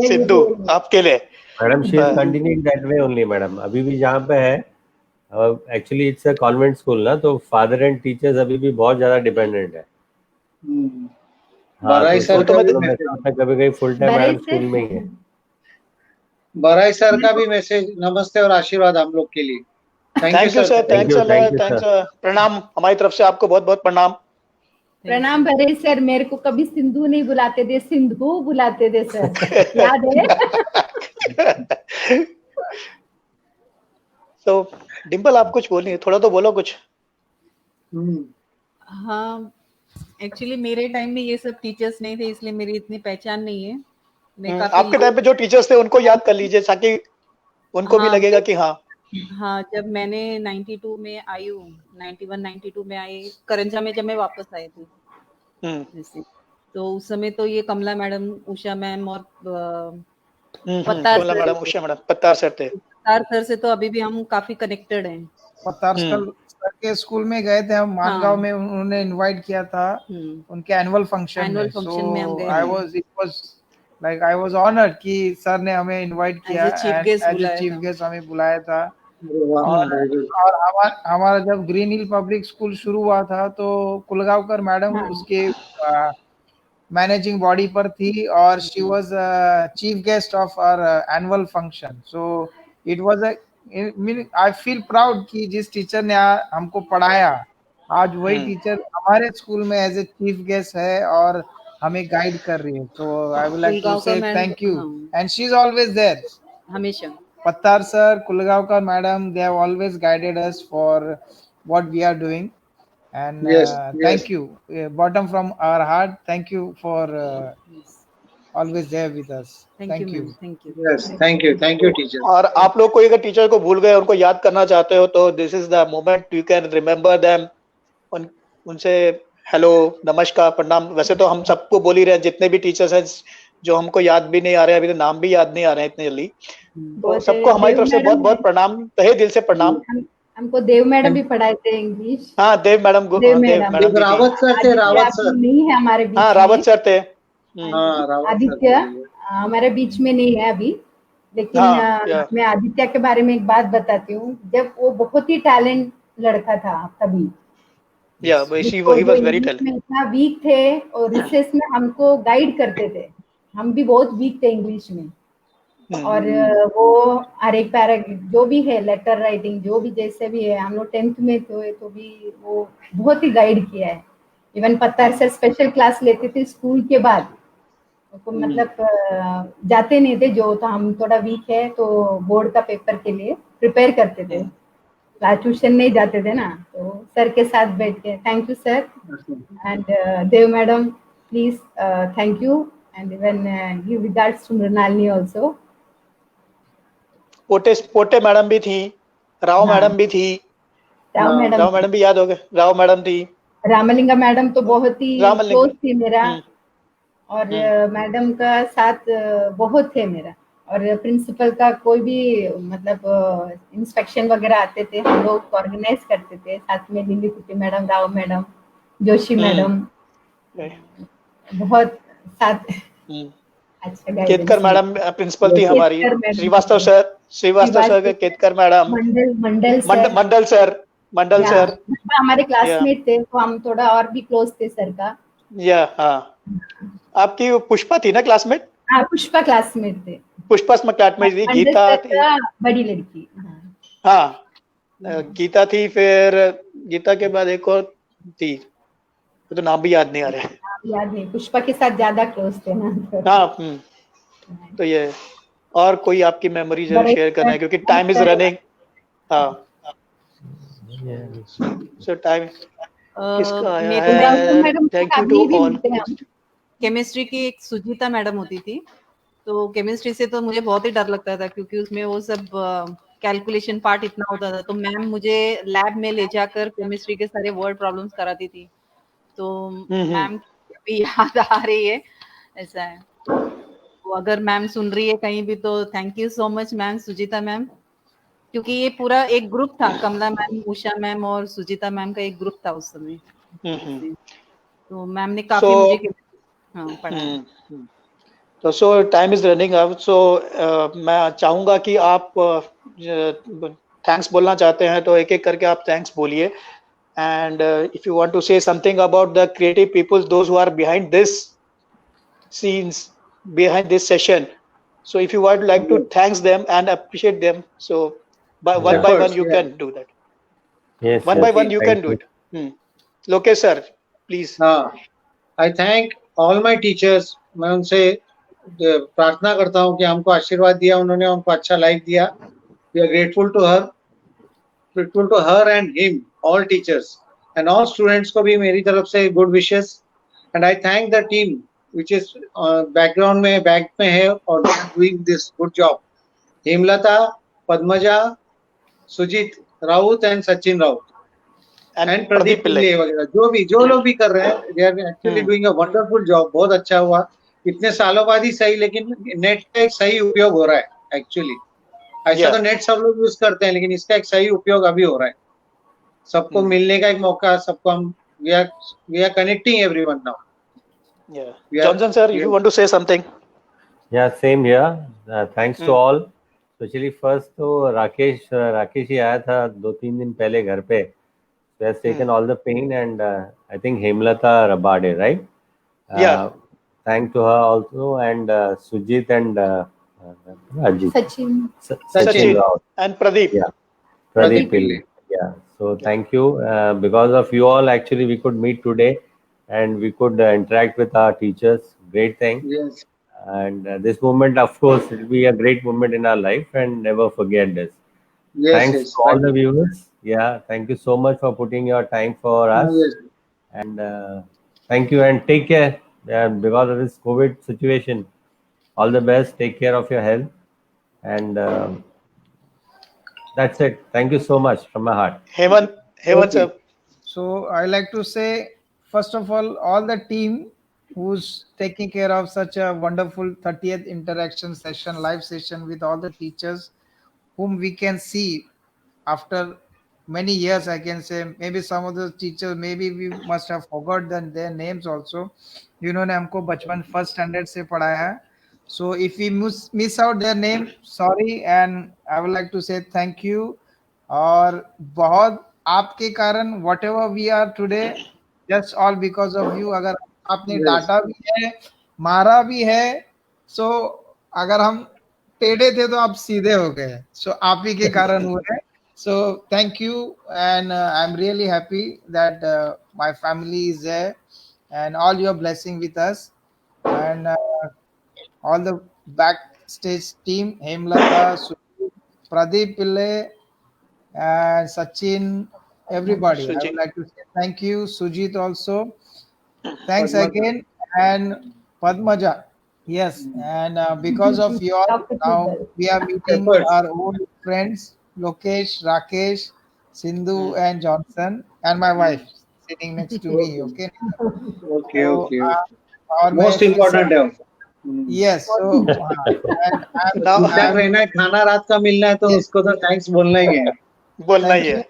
Sidhu आपके लिए। Madam she is continuing that way only madam, अभी भी जहाँ पे है, actually it's a convent school ना, तो father and teachers अभी भी बहुत ज्यादा डिपेंडेंट है। बराई सर का भी कभी कभी फुल टाइम मैडम स्कूल में ही है। बराई सर का भी मैसेज, नमस्ते और आशीर्वाद हम लोग के लिए। थैंक यू सर, थैंक्स, प्रणाम हमारी तरफ से आपको, बहुत बहुत प्रणाम। प्रणाम भरे सर, मेरे को कभी सिंधु नहीं बुलाते थे, सिंधु बुलाते थे सर, याद है? तो डिम्पल आप कुछ बोलिए, थोड़ा तो बोलो कुछ। हाँ, एक्चुअली मेरे टाइम में ये सब टीचर्स नहीं थे, इसलिए मेरी इतनी पहचान नहीं है। मैं आपके टाइम पे जो टीचर्स थे उनको याद कर लीजिए, ताकि उनको भी लगेगा कि हाँ। हाँ, जब मैंने 92 में आई हूँ, 91-92 में आई करंजा में, जब मैं वापस आई थी जैसे, तो उस समय तो ये कमला मैडम, उषा मैम और पत्तार कमला मैडम, उषा मैडम, पत्तार सर थे। पत्तार सर से तो अभी भी हम काफी कनेक्टेड हैं। पत्तार सर के स्कूल में गए थे हम, मानगांव में, उन्होंने इनवाइट किया था उनके एनुअल फंक्शन में, so I was honored कि सर ने हमें इनवाइट किया, एज चीफ गेस्ट हमें बुलाया था। और हमारा जब ग्रीन हिल पब्लिक स्कूल शुरू हुआ था तो कुलगांवकर मैडम उसके मैनेजिंग बॉडी पर थी, और she was chief guest of our annual function. So it was I feel proud कि जिस टीचर ने हमको पढ़ाया, आज वही टीचर हमारे स्कूल में एज ए चीफ गेस्ट है और हमें गाइड कर रही है। तो I would like to say thank you, and she is always there हमेशा। Pattar sir, Kulgaonkar madam, they have always guided us for what we are doing, and thank you, bottom from our heart, thank you for always there with us. Thank you. Yes, thank you teacher. और आप लोग कोई अगर teacher को भूल गए, उनको याद करना चाहते हो तो this is the moment you can remember them, उनसे हेलो, नमस्कार, प्रणाम। वैसे तो हम सबको बोल ही रहे हैं, जितने भी टीचर्स हैं जो हमको याद भी नहीं आ रहे हैं, अभी तो नाम भी याद नहीं आ रहे हैं इतने जल्दी, तो सबको हमारी तरफ से बहुत बहुत प्रणाम, तहे दिल से प्रणाम। हमको देव मैडम भी पढ़ाए थे इंग्लिश। हाँ, देव मैडम, रावत सर थे, रावत सर नहीं है हमारे बीच। हाँ, रावत सर थे। आदित्य हमारे बीच में नहीं है अभी, लेकिन मैं आदित्य के बारे में एक बात बताती हूँ। जब वो बहुत ही टैलेंट लड़का था तभी, इतना वीक थे और रिसेस में हमको गाइड करते थे, हम भी बहुत वीक थे इंग्लिश में, और वो हर एक पैरा जो भी है, लेटर राइटिंग जो भी जैसे भी है, हम लोग 10th में थे तो भी वो बहुत ही गाइड किया है। इवन पत्तार सर स्पेशल क्लास लेते थे स्कूल के बाद, तो मतलब जाते नहीं थे, जो तो हम थोड़ा वीक है तो बोर्ड का पेपर के लिए प्रिपेयर करते थे, क्लास ट्यूशन नहीं जाते थे ना, तो सर के साथ बैठ के thank you sir and Dev madam please thank you and even give regards to Mrinalini also. Pote madam भी थी, राव मैडम भी थी, राव मैडम भी याद हो गए, राव मैडम थी, रामलिंगा मैडम तो बहुत ही क्लोज थी मेरा, और मैडम का साथ बहुत थे मेरा, और प्रिंसिपल का कोई भी मतलब इंस्पेक्शन वगैरह आते थे हम लोग ऑर्गेनाइज करते थे साथ में, लिली कुट्टी madam, Rao madam, Joshi madam, बहुत साथ अच्छा। केतकर मैडम प्रिंसिपल थी हमारी, श्रीवास्तव सर, केतकर मैडम, मंडल सर हमारे क्लासमेट थे, तो हम थोड़ा और भी क्लोज थे सर का। या हाँ, आपकी पुष्पा थी ना क्लासमेट? हाँ, पुष्पा क्लासमेट थे, पुष्पा क्लासमेट थी, गीता थी, बड़ी लड़की, हाँ गीता थी, फिर गीता के बाद एक और थी, तो नाम भी याद नहीं आ रहे, याद नहीं, पुष्पा के साथ ज्यादा क्लोज थे ना। हाँ तो ये, और कोई आपकी मेमोरी जरूर शेयर करना है क्योंकि टाइम इज रनिंग। हाँ सो टाइम किसका आया है? Thank you to all. Chemistry की एक सुजीता मैडम होती थी, तो केमिस्ट्री से तो मुझे बहुत ही डर लगता था क्योंकि उसमें वो सब कैलकुलेशन पार्ट इतना होता था, तो मैम मुझे लैब में ले जाकर केमिस्ट्री के सारे वर्ड प्रॉब्लम्स कराती थी, तो मैम भी याद आ रही है, ऐसा है। तो अगर मैम सुन रही है कहीं भी तो thank you so much ma'am, Sujita ma'am, क्योंकि ये पूरा एक ग्रुप था, कमला मैम, उषा मैम और सुजीता मैम का एक ग्रुप था उस समय। तो मैम ने काफी मुझे पढ़ाया। तो so time is running out, so मैं चाहूंगा कि आप थैंक्स बोलना चाहते हैं तो एक एक करके आप थैंक्स बोलिए, and if you want to say something about the creative people, those who are behind this scenes, behind this session, so if you would like to thanks them and appreciate them, so one by one you can do that. Yes, one by one you can do it. Lokesh sir, please. I thank all my teachers. मैं उनसे प्रार्थना करता हूँ कि हमको आशीर्वाद दिया उन्होंने, हमको अच्छा लाइफ दिया। We are grateful to her and him, all teachers and all students को भी मेरी तरफ से good wishes, and I thank the team which is background में back में है और doing this good job. Hemlata, Padmaja, Sujit Raut and Sachin Raut and Pradeep पिल्ले वगैरह जो लोग भी कर रहे हैं, they are actually doing a wonderful job. बहुत अच्छा हुआ, इतने सालों बाद ही सही, लेकिन नेट का एक सही उपयोग हो रहा है एक्चुअली। ऐसा तो नेट सब लोग यूज करते हैं, लेकिन इसका एक सही उपयोग अभी हो रहा है, सबको मिलने का एक मौका, सबको हम we are connecting everyone now. Johnson sir, if you want to say something. Yeah, same here. Thanks to all, especially first तो राकेश ही आया था 2-3 दिन पहले घर पे, so has taken all the pain, and I think Hemlata Rabade, right? Thank to her also, and Sujit and Sachin Rao. And Pradeep. Yeah, Pradeep Pillai. Yeah, so thank you. Because of you all, actually, we could meet today and we could interact with our teachers. Great thing. Yes. And this moment, of course, it will be a great moment in our life, and never forget this. Thanks to all the viewers. Yeah, thank you so much for putting your time for us. And thank you, and take care. Because of this COVID situation, all the best. Take care of your health. And that's it. Thank you so much from my heart. Hemant sir. So I like to say, first of all the team who's taking care of such a wonderful 30th interaction session, live session with all the teachers whom we can see after many years. I can say maybe some of the teachers, maybe we must have forgotten their names also. जिन्होंने हमको बचपन first standard से पढ़ाया है. So if we miss out their name, sorry, and I would like to say thank you. और बहुत आपके कारण whatever we are today, just all because of you. अगर आपने डांटा भी है, मारा भी है, so अगर हम टेढ़े थे तो आप सीधे हो गए, so आप ही के कारण हुए हैं. So thank you, and I'm really happy that my family is there. and all your blessing with us, and all the backstage team, Hemlata, Pradeep Pillai, and Sachin, everybody. I would Sujit. like to say thank you. Sujit also. Thanks Padma. again. And Padmaja. Yes. And because of you all, Dr. now Tribal. we are meeting Efforts. our old friends, Lokesh, Rakesh, Sindhu, and Johnson, and my wife sitting next to me. Okay. Okay, So, okay. और मैं Most फिर से- important है वो. Yes. So, and Now, ठीक-ठाक रहना है, खाना रात का मिलना है तो उसको तो थैंक्स बोलना ही है. बोलना ही thank you. है.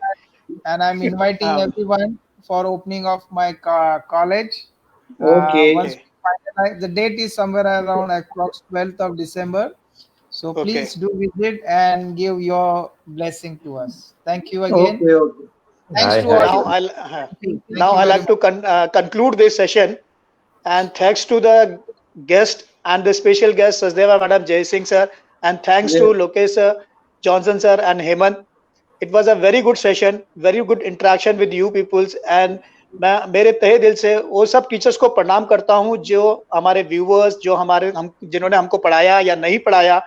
And I'm inviting हाँ. everyone for opening of my college. Okay. Once finalize, the date is somewhere around approx 12th of December. So Okay. please do visit and give your blessing to us. Thank you again. Okay, okay. Thanks to Now all. I'll Thank now you I very like to conclude this session, and thanks to the guest and the special guest Sachdeva Madam, Jay Singh sir, and thanks Yes. to Lokesh sir, Johnson sir, and Hemant. It was a very good session, very good interaction with you peoples, and मैं मेरे तहे दिल से वो सब teachers को प्रणाम करता हूँ जो हमारे व्यूअर्स, जो हम जिन्होंने हमको पढ़ाया या नहीं पढ़ाया,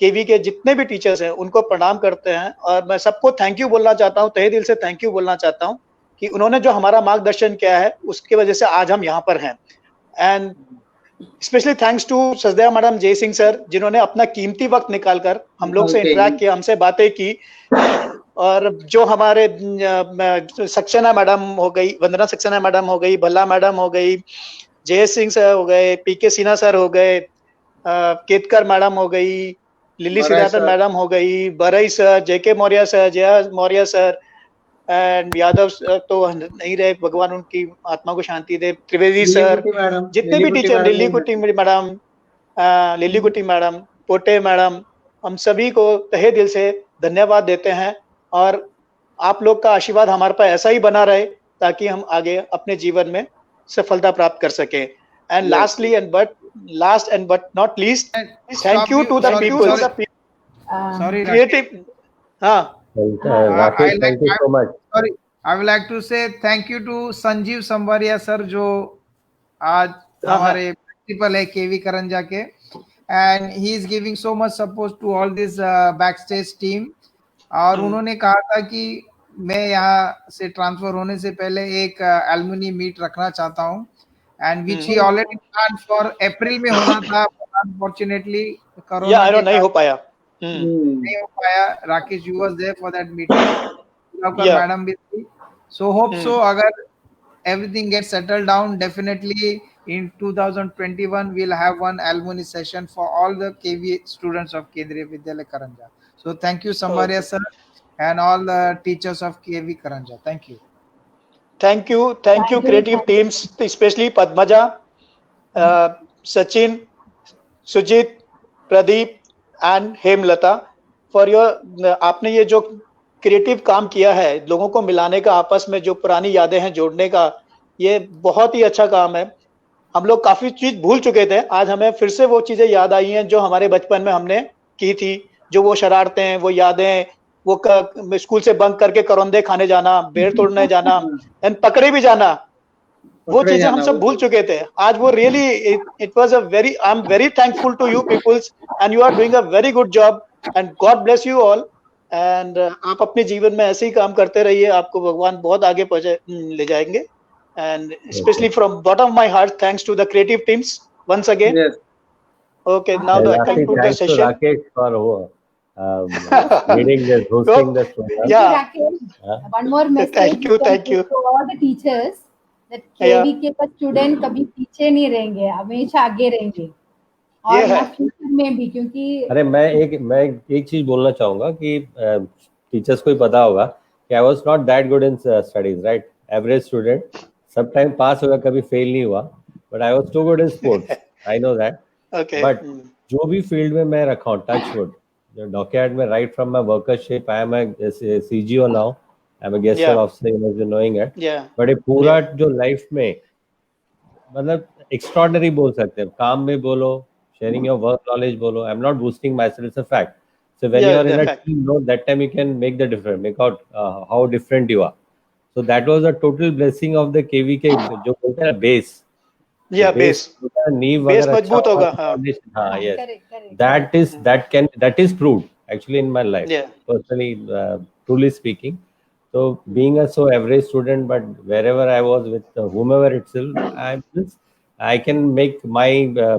केवी के जितने भी टीचर्स हैं उनको प्रणाम करते हैं, और मैं सबको थैंक यू बोलना चाहता हूँ, तहे दिल से थैंक यू बोलना चाहता हूँ कि उन्होंने जो हमारा मार्गदर्शन किया है उसकी वजह से आज हम यहाँ पर हैं. And specially thanks to Sachdeva madam, Jai Singh sir, जिन्होंने अपना कीमती वक्त निकालकर हम लोग से इंटरेक्ट किया, हमसे बातें की, और जो हमारे सक्सेना मैडम हो गई, वंदना सक्सेना मैडम हो गई, भल्ला मैडम हो गई, जय सिंह सर हो गए, पीके सिन्हा सर हो गए, केतकर मैडम हो गई, लिली सिद्धार्थन मैडम हो गई, बरई sir, JK Maurya sir, Jaya Maurya sir, and Yadav तो नहीं रहे, भगवान उनकी आत्मा को शांति दे, त्रिवेदी सर, जितने भी टीचर, लिली कुट्टी मैडम, लिली कुट्टी मैडम, पोटे मैडम, हम सभी को तहे दिल से धन्यवाद देते हैं, और आप लोग का आशीर्वाद हमारे पर ऐसा ही बना रहे ताकि हम आगे अपने जीवन में सफलता प्राप्त कर सके. And lastly and but not least, thank you to the people, Sorry, creative. हाँ, Rakesh, thank you so much. Sorry, I would like to say thank you to Sanjeev Sambaria sir, जो आज हमारे प्रिंसिपल है केवी करंजा के, and he is giving so much support to all this backstage team. और उन्होंने कहा था कि मैं यहाँ से ट्रांसफर होने से पहले एक एल्युमिनी मीट रखना चाहता हूँ, and which he already plan for अप्रैल में होना था, अनफॉर्चुनेटली कोरोना नहीं हो पाया. नहीं हो पाया. Rakesh, you was there for that meeting. Madam भी थी. So hope so, अगर everything gets settled down, definitely in 2021 we'll have one alumni session for all the KV students of Kendriya Vidyalaya Karanja. So thank you Sambaria sir and all the teachers of KV Karanja. Thank you. Thank you creative teams, especially Padmaja, Sachin, Sujit, Pradeep and Hemlata for your, आपने ये जो creative काम किया है, लोगों को मिलाने का, आपस में जो पुरानी यादें हैं जोड़ने का, ये बहुत ही अच्छा काम है. हम लोग काफी चीज भूल चुके थे, आज हमें फिर से वो चीजें याद आई हैं जो हमारे बचपन में हमने की थी, जो वो शरारतें हैं, वो यादें, वो स्कूल से बंक करके करौंदे खाने जाना, बेर तोड़ने जाना एंड पकड़े भी जाना, वो चीजें हम सब भूल चुके थे. आज वो really it was a very, I am very thankful to you peoples and you are doing a very good job and God bless you all. And आप अपने जीवन में ऐसे ही काम करते रहिए, आपको भगवान बहुत आगे ले जाएंगे. And specially from bottom of my heart, thanks to the creative teams once again. Yes. Okay, now I conclude the session. Rakesh for leading this, hosting this program. Yeah. Rakesh, one more message. Thank you. To all the teachers that KV के student कभी पीछे नहीं रहेंगे, हमेशा आगे रहेंगे, और future में भी, क्योंकि अरे मैं एक चीज बोलना चाहूंगा कि टीचर्स को ही पता होगा कि I was not that good in studies, right, average student, सब टाइम पास होगा, कभी फेल नहीं हुआ, but I was too good in sports, I know that. But जो भी फील्ड में मैं रखा हूँ, टच वुड, डॉकयार्ड में, right from my workership, I am a CGO now, I am a guest officer, you know knowing it, but ये पूरा जो लाइफ में मतलब एक्स्ट्राऑर्डिनरी बोल सकते हैं, काम में बोलो, sharing your work knowledge bolo, I'm not boosting myself, it's a fact. So when you are in a team, no, that time you can make the difference, make out how different you are. So that was a total blessing of the KVK, jo bolte hai base, Yeah, base. नींव Base अगर अच्छा मजबूत होगा होगा, तो हाँ. foundation, हाँ, yes, Correct. that is proved actually in my life, Yeah. personally, truly speaking. So being a so average student, but wherever I was with whomever itself, I can make my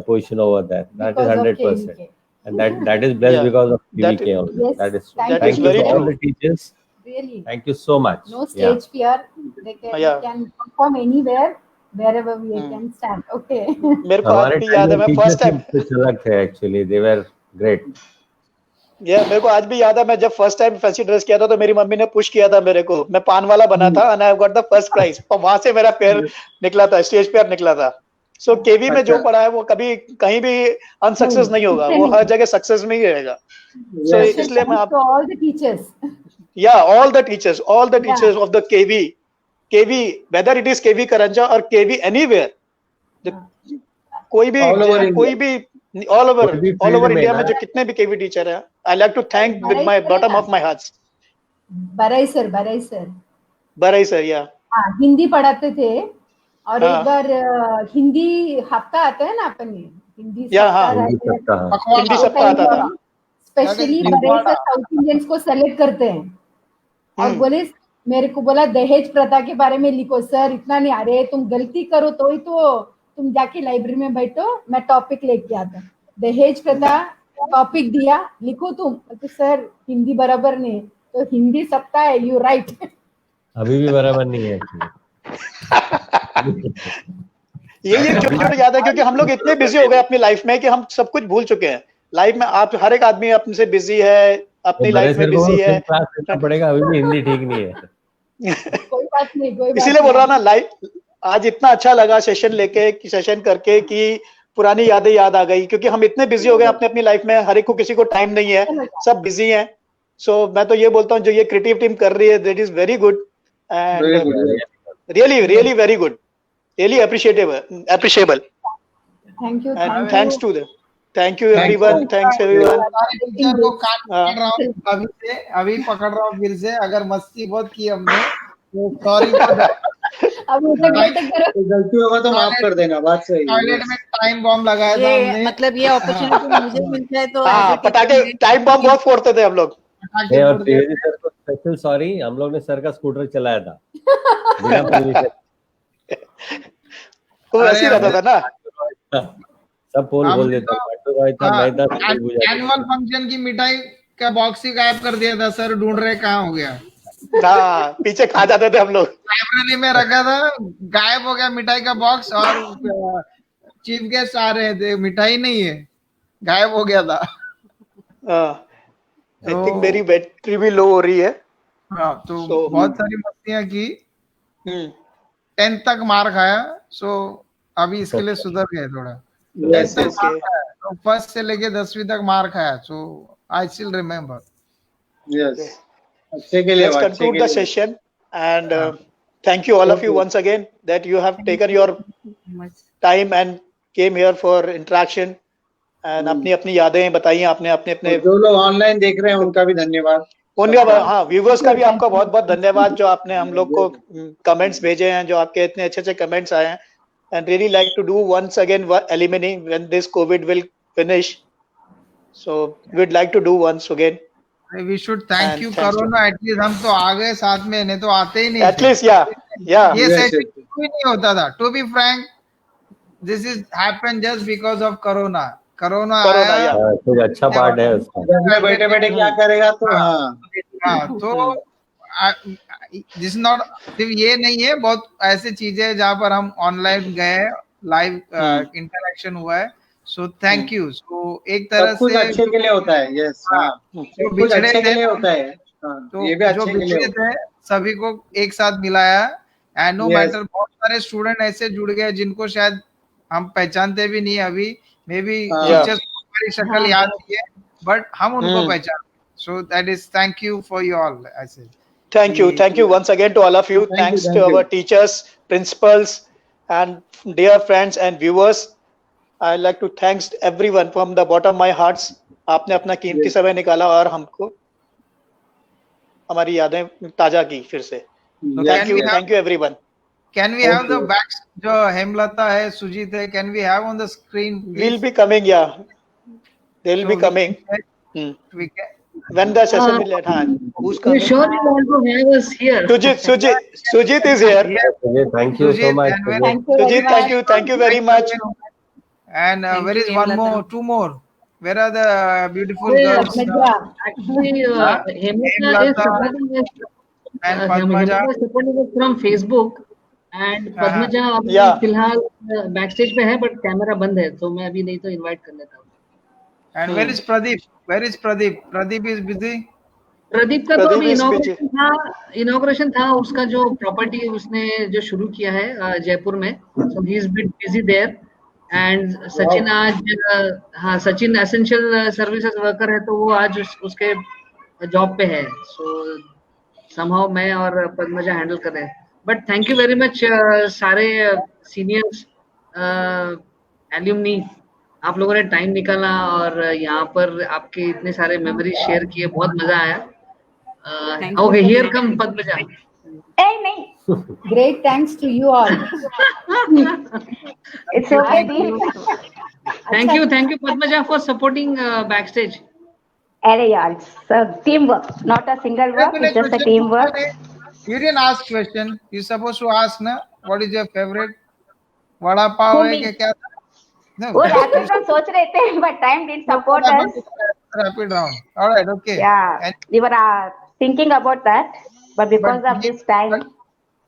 position over there. That is Because of 100%, KVK. and that is blessed Yeah. because of That TVK only. Yes, That is true. thank Thank is you very to all true. the teachers. Really. Thank you so much. No Yeah. stage fear. They Yeah. can perform anywhere, wherever we Hmm. can stand. Okay. मेरे को आज हमारे भी time याद है, में मैं first teachers time, कुछ अलग थे एक्चुअली, दे वर ग्रेट. मेरे को आज भी याद है, मैं जब फर्स्ट टाइम फैंसी ड्रेस किया था तो मेरी मम्मी ने पुश किया था मेरे को, मैं पान वाला बना था and I got the first prize, और वहां से मेरा पैर निकला था, स्टेज पैर निकला था. सो केवी में जो अच्छा. पढ़ा है वो कभी कहीं भी अनसक्सेस नहीं होगा, वो हर जगह सक्सेस में ही रहेगा. सो Yes. इसलिए मैं आप, to all the teachers. all the teachers of the KV, whether it is KV Karanja or KV anywhere, कोई भी All over कोई भी ऑल ओवर कोई भी field में इंडिया ना. में जो कितने भी केवी टीचर है, I like to thank with my bottom of my heart. Barai sir. Barai sir, या हाँ, हिंदी पढ़ाते थे, और हाँ. एक बार हिंदी हफ्ता आता है ना अपन में, हिंदी या, हाँ. हिंदी सबका, हाँ. हिंदी सबका आता था. स्पेशली बराई सर साउथ इंडियंस को सेलेक्ट करते हैं और बोले, मेरे को बोला दहेज प्रथा के बारे में लिखो. सर इतना नहीं, अरे तुम गलती करो तो ही तो तुम जाके लाइब्रेरी में बैठो, मैं टॉपिक लेके आता. दहेज प्रथा टॉपिक दिया, लिखो तुम. तो सर हिंदी बराबर नहीं, तो हिंदी सप्ताह है, यू राइट. अभी भी बराबर नहीं है. ये छोटे छोटे याद है, क्योंकि हम लोग इतने बिजी हो गए अपनी लाइफ में कि हम सब कुछ भूल चुके हैं. लाइफ में आप हर एक आदमी अपने से बिजी है, अपनी लाइफ में बिजी है. क्लास लेना पड़ेगा, अभी भी हिंदी ठीक नहीं है. कोई बात नहीं, कोई बात इसीलिए बोल रहा ना, लाइफ आज इतना अच्छा लगा सेशन करके कि पुरानी यादें याद आ गई, क्योंकि हम इतने बिजी हो गए अपने अपनी लाइफ में, हर एक को किसी को टाइम नहीं है, सब बिजी हैं. सो मैं तो ये बोलता हूँ, जो ये क्रिएटिव टीम कर रही है, that is very good and really very good, really appreciable. Thank you. And thanks to them. Thank you everyone, thanks everyone. Teacher को कान पकड़ रहा हूँ अभी पकड़ रहा हूँ फिर से. अगर मस्ती बहुत की हमने तो सॉरी. अब गलती होगा तो माफ कर देना, बात सही. टॉयलेट में टाइम बॉम्ब लगाया था हमने. मतलब ये अपॉर्चुनिटी मुझे मिल जाए तो पटाखे टाइम बॉम्ब बहुत फोड़ते थे हम लोग. और त्रिवेदी सर को स्पेशल सॉरी, हम लोग ने सर का स्कूटर चलाया था बिना परमिशन. तो ऐसे ही रहता था ना, सब पोल खोल देता. एनुअल फंक्शन की मिठाई का बॉक्स ही गायब कर दिया था. सर ढूंढ रहे कहाँ हो गया. पीछे खा जाते थे हम लोग. लाइब्रेरी में रखा था, गायब हो गया मिठाई का बॉक्स, और चीफ गेस्ट आ रहे थे, मिठाई नहीं है, गायब हो गया था. आई थिंक मेरी बैटरी भी लो हो रही है. हाँ, तो बहुत सारी मस्तियां की. 10th तक मार खाया. सो अभी इसके लिए सुधर गए थोड़ा. तो फर्स्ट से लेके 10वीं तक मार खाया. So I still remember. Yes. Let's conclude the session and thank you all of you once again that you have taken your time and came here for interaction and अपनी यादें बताई आपने. अपने जो लोग ऑनलाइन देख रहे हैं उनका भी धन्यवाद. हाँ, व्यूवर्स का भी आपका बहुत बहुत धन्यवाद, जो आपने हम लोग को कमेंट्स भेजे हैं, जो आपके इतने अच्छे कमेंट्स आए हैं. and really like to do once again alumni when this COVID will finish. So we'd like to do once again. We should thank you Corona. At least हम तो आ गए साथ में, नहीं तो आते ही नहीं. At least yeah. ये सेशन कोई नहीं होता था. To be frank, this is happened just because of Corona. Corona आया. कुछ अच्छा पार्ट है उसका. बैठे बैठे क्या करेगा तो हाँ. तो जिस नॉट सिर्फ ये नहीं है, बहुत ऐसे चीजें हैं जहाँ पर हम ऑनलाइन गए, लाइव इंटरेक्शन हुआ है. सो थैंक यू. सो एक तरह से अच्छे के लिए होता है. यस. जो बिछड़े के लिए होता है, तो ये भी अच्छे के लिए थे, सभी को एक साथ मिलाया. एंड नो मैटर, बहुत सारे स्टूडेंट ऐसे जुड़ गए जिनको शायद हम पहचानते भी नहीं अभी. मे बी टीचर्स को हमारी शक्ल याद नहीं है, बट हम उनको पहचानते. So that is thank you for you all. I say Thank you once again to all of you. Thanks to our teachers, principals, and dear friends and viewers. I'd like to thanks everyone from the bottom of my hearts. आपने अपना कीमती समय निकाला और हमको हमारी यादें ताजा की फिर से. Thank you everyone. Can we have the Okay. backs? जो हेमलता है, सुजीत है, can we have on the screen, please? We'll be coming, yeah. They'll So be coming. we can. When the session will end. Who's We coming? surely want to have us here. Sujit is here. Yes, Thank you so Sujit, much. and very- Thank you very Sujit, much. thank you very much. And Thank where you, is one Hemlata. more, two more? Where are the beautiful Hey, girls? Madhya. Actually, Huh? Hemlata is supporting us. And Padmaja. Hemlata is supporting us from Facebook. And Padmaja अभी Yeah. फिलहाल backstage पे है, but camera बंद है, तो मैं अभी नहीं तो इनवाइट कर लेता हूँ. And where is Pradeep? Where is Pradeep? Pradeep is busy. Pradeep का तो Pradeep अभी is busy. इनॉग्रेशन था उसका, जो प्रॉपर्टी उसने जो शुरू किया है जयपुर में, so he is bit busy there. And Sachin आज हाँ, सचिन एसेंशियल सर्विसेज वर्कर है, तो वो आज उसके जॉब पे है. सो समहाउ मैं और पद्मजा हैंडल कर रहे हैं. But thank you very much सारे सीनियर्स एल्यूमनी, आप लोगों ने टाइम निकाला और यहाँ पर आपके इतने सारे मेमोरीज शेयर किए, बहुत मजा आया. Thank you. Okay, here come Padmaja. Great thanks to you all. It's okay, Dee. Thank you Padmaja for supporting backstage. Arey, yaar, it's a teamwork, not a single work. It's just a teamwork. You didn't ask question. You supposed to ask, na? What is your favorite? Vada pav है क्या क्या? No. वो rapid round सोच रहे थे, but time didn't support us. Rapid round. All right, okay. Yeah, And, we were thinking about that, but because of this time.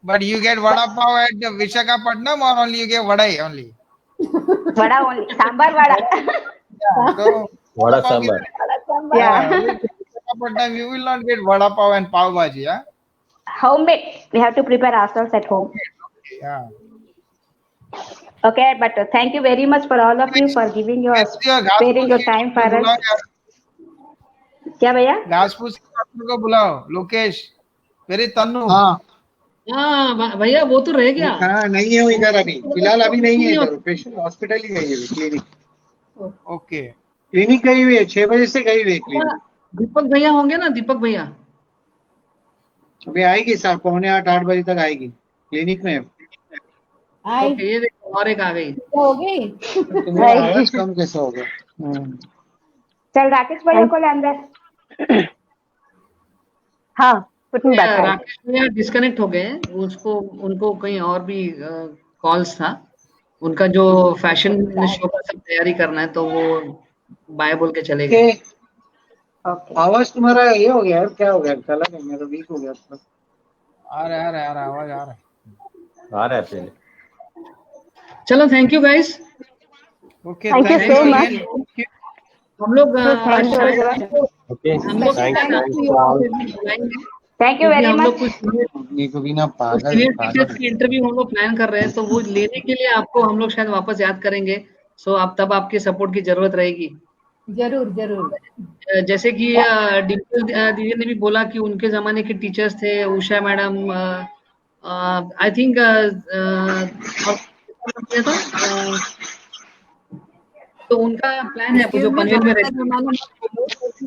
But you get vada pav at the Visakhapatnam, or only you get vadai only? Vada only, sambar vada. Yeah. So Vada sambar. Yeah. Visakhapatnam, you will not get vada pav and pav bhaji, yeah? Homemade. We have to prepare ourselves at home. Yeah. Okay, but thank you very much for all of you for giving your sparing your time for us. क्या भैया? घासपूस को बुलाओ. लोकेश, मेरे तन्नू. हाँ भैया, वो तो रह गया. हाँ, नहीं है वो इधर अभी, फिलहाल अभी नहीं है इधर. पेशेंट हॉस्पिटल ही गई है, क्लिनिक. ओके. क्लिनिक गई हुई है, 6 बजे से गई हुई है क्लिनिक. दीपक भैया होंगे ना, दीपक भैया अभी आएगी 7:45-8 बजे तक आएगी, क्लिनिक में. Hi. ओके, ये देखो और एक आ गई. हो गई? तुम्हारा आवाज कम कैसे हो गया? चल राकेश भैया को ले अंदर. हाँ, putting back. राकेश भैया डिस्कनेक्ट हो गए. उनको कहीं और भी कॉल्स था. उनका जो फैशन शो का सब तैयारी करना है, तो वो बाय बोल के चले गए. आवाज तुम्हारा ये हो गया, क्या हो गया? चला गया, मेरा वीक हो गया. आ रहा है आवाज आ रहा है पहले. चलो, thank you guys. Okay, thank you so much. हम लोग Okay. Thank you very much. Senior teachers की इंटरव्यू हम लोग प्लान कर रहे हैं, तो वो लेने के लिए आपको हम लोग शायद वापस याद करेंगे. सो आप तब आपके सपोर्ट की जरूरत रहेगी. जरूर जरूर. जैसे कि डिम्पल दीदी ने भी बोला कि उनके जमाने के टीचर्स थे, उषा मैडम, आई थिंक तो उनका प्लान है जो पनवेल में रहते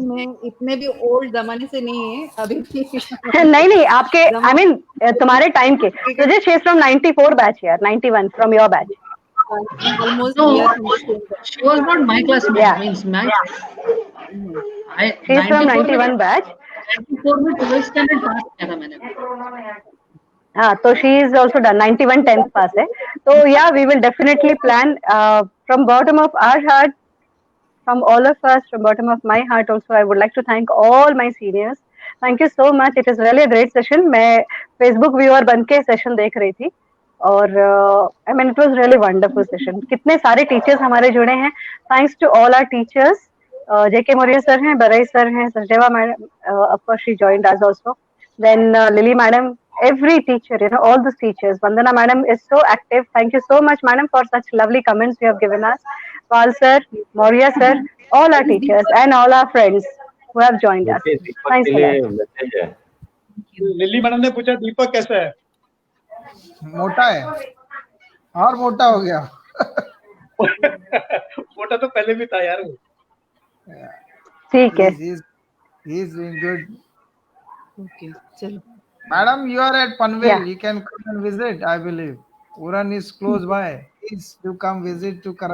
में इतने भी ओल्ड जमाने से नहीं है अभी भी. नहीं आपके आई मीन तुम्हारे टाइम के. तुझे शी इज फ्रॉम 94 बैच यार, 91 from your batch. Almost she was not my classmate. Yeah. Means my She is from 91 batch. 94 में 12th स्टैंडर्ड पास किया था मैंने. हाँ, तो she is also done 91 10th पास है. तो yeah, we will definitely plan from bottom of our heart, from all of us, from bottom of my heart also, I would like to thank all my seniors. Thank you so much. It is really a great session. मैं Facebook viewer बन के session देख रही थी और I mean it was really wonderful session. कितने सारे teachers हमारे जुड़े हैं. Thanks to all our teachers. JK Moria sir हैं, Barai sir हैं, Sachdeva madam, of course she joined us also. Then Lily madam, every teacher, all the teachers. Vandana madam is so active. Thank you so much madam for such lovely comments you have given us. Pal sir, Moria sir, all our teachers and all our friends who have joined us. Thanks a lot. Lily madam ने पूछा दीपक कैसा है? मोटा है और मोटा हो गया. मोटा तो पहले भी था यार वो. ठीक है. He is doing good. Okay, चलो. Madam, you are at Panvel. Yeah. You can come and visit, I believe. Uran is close by. Please do come visit to Karanja.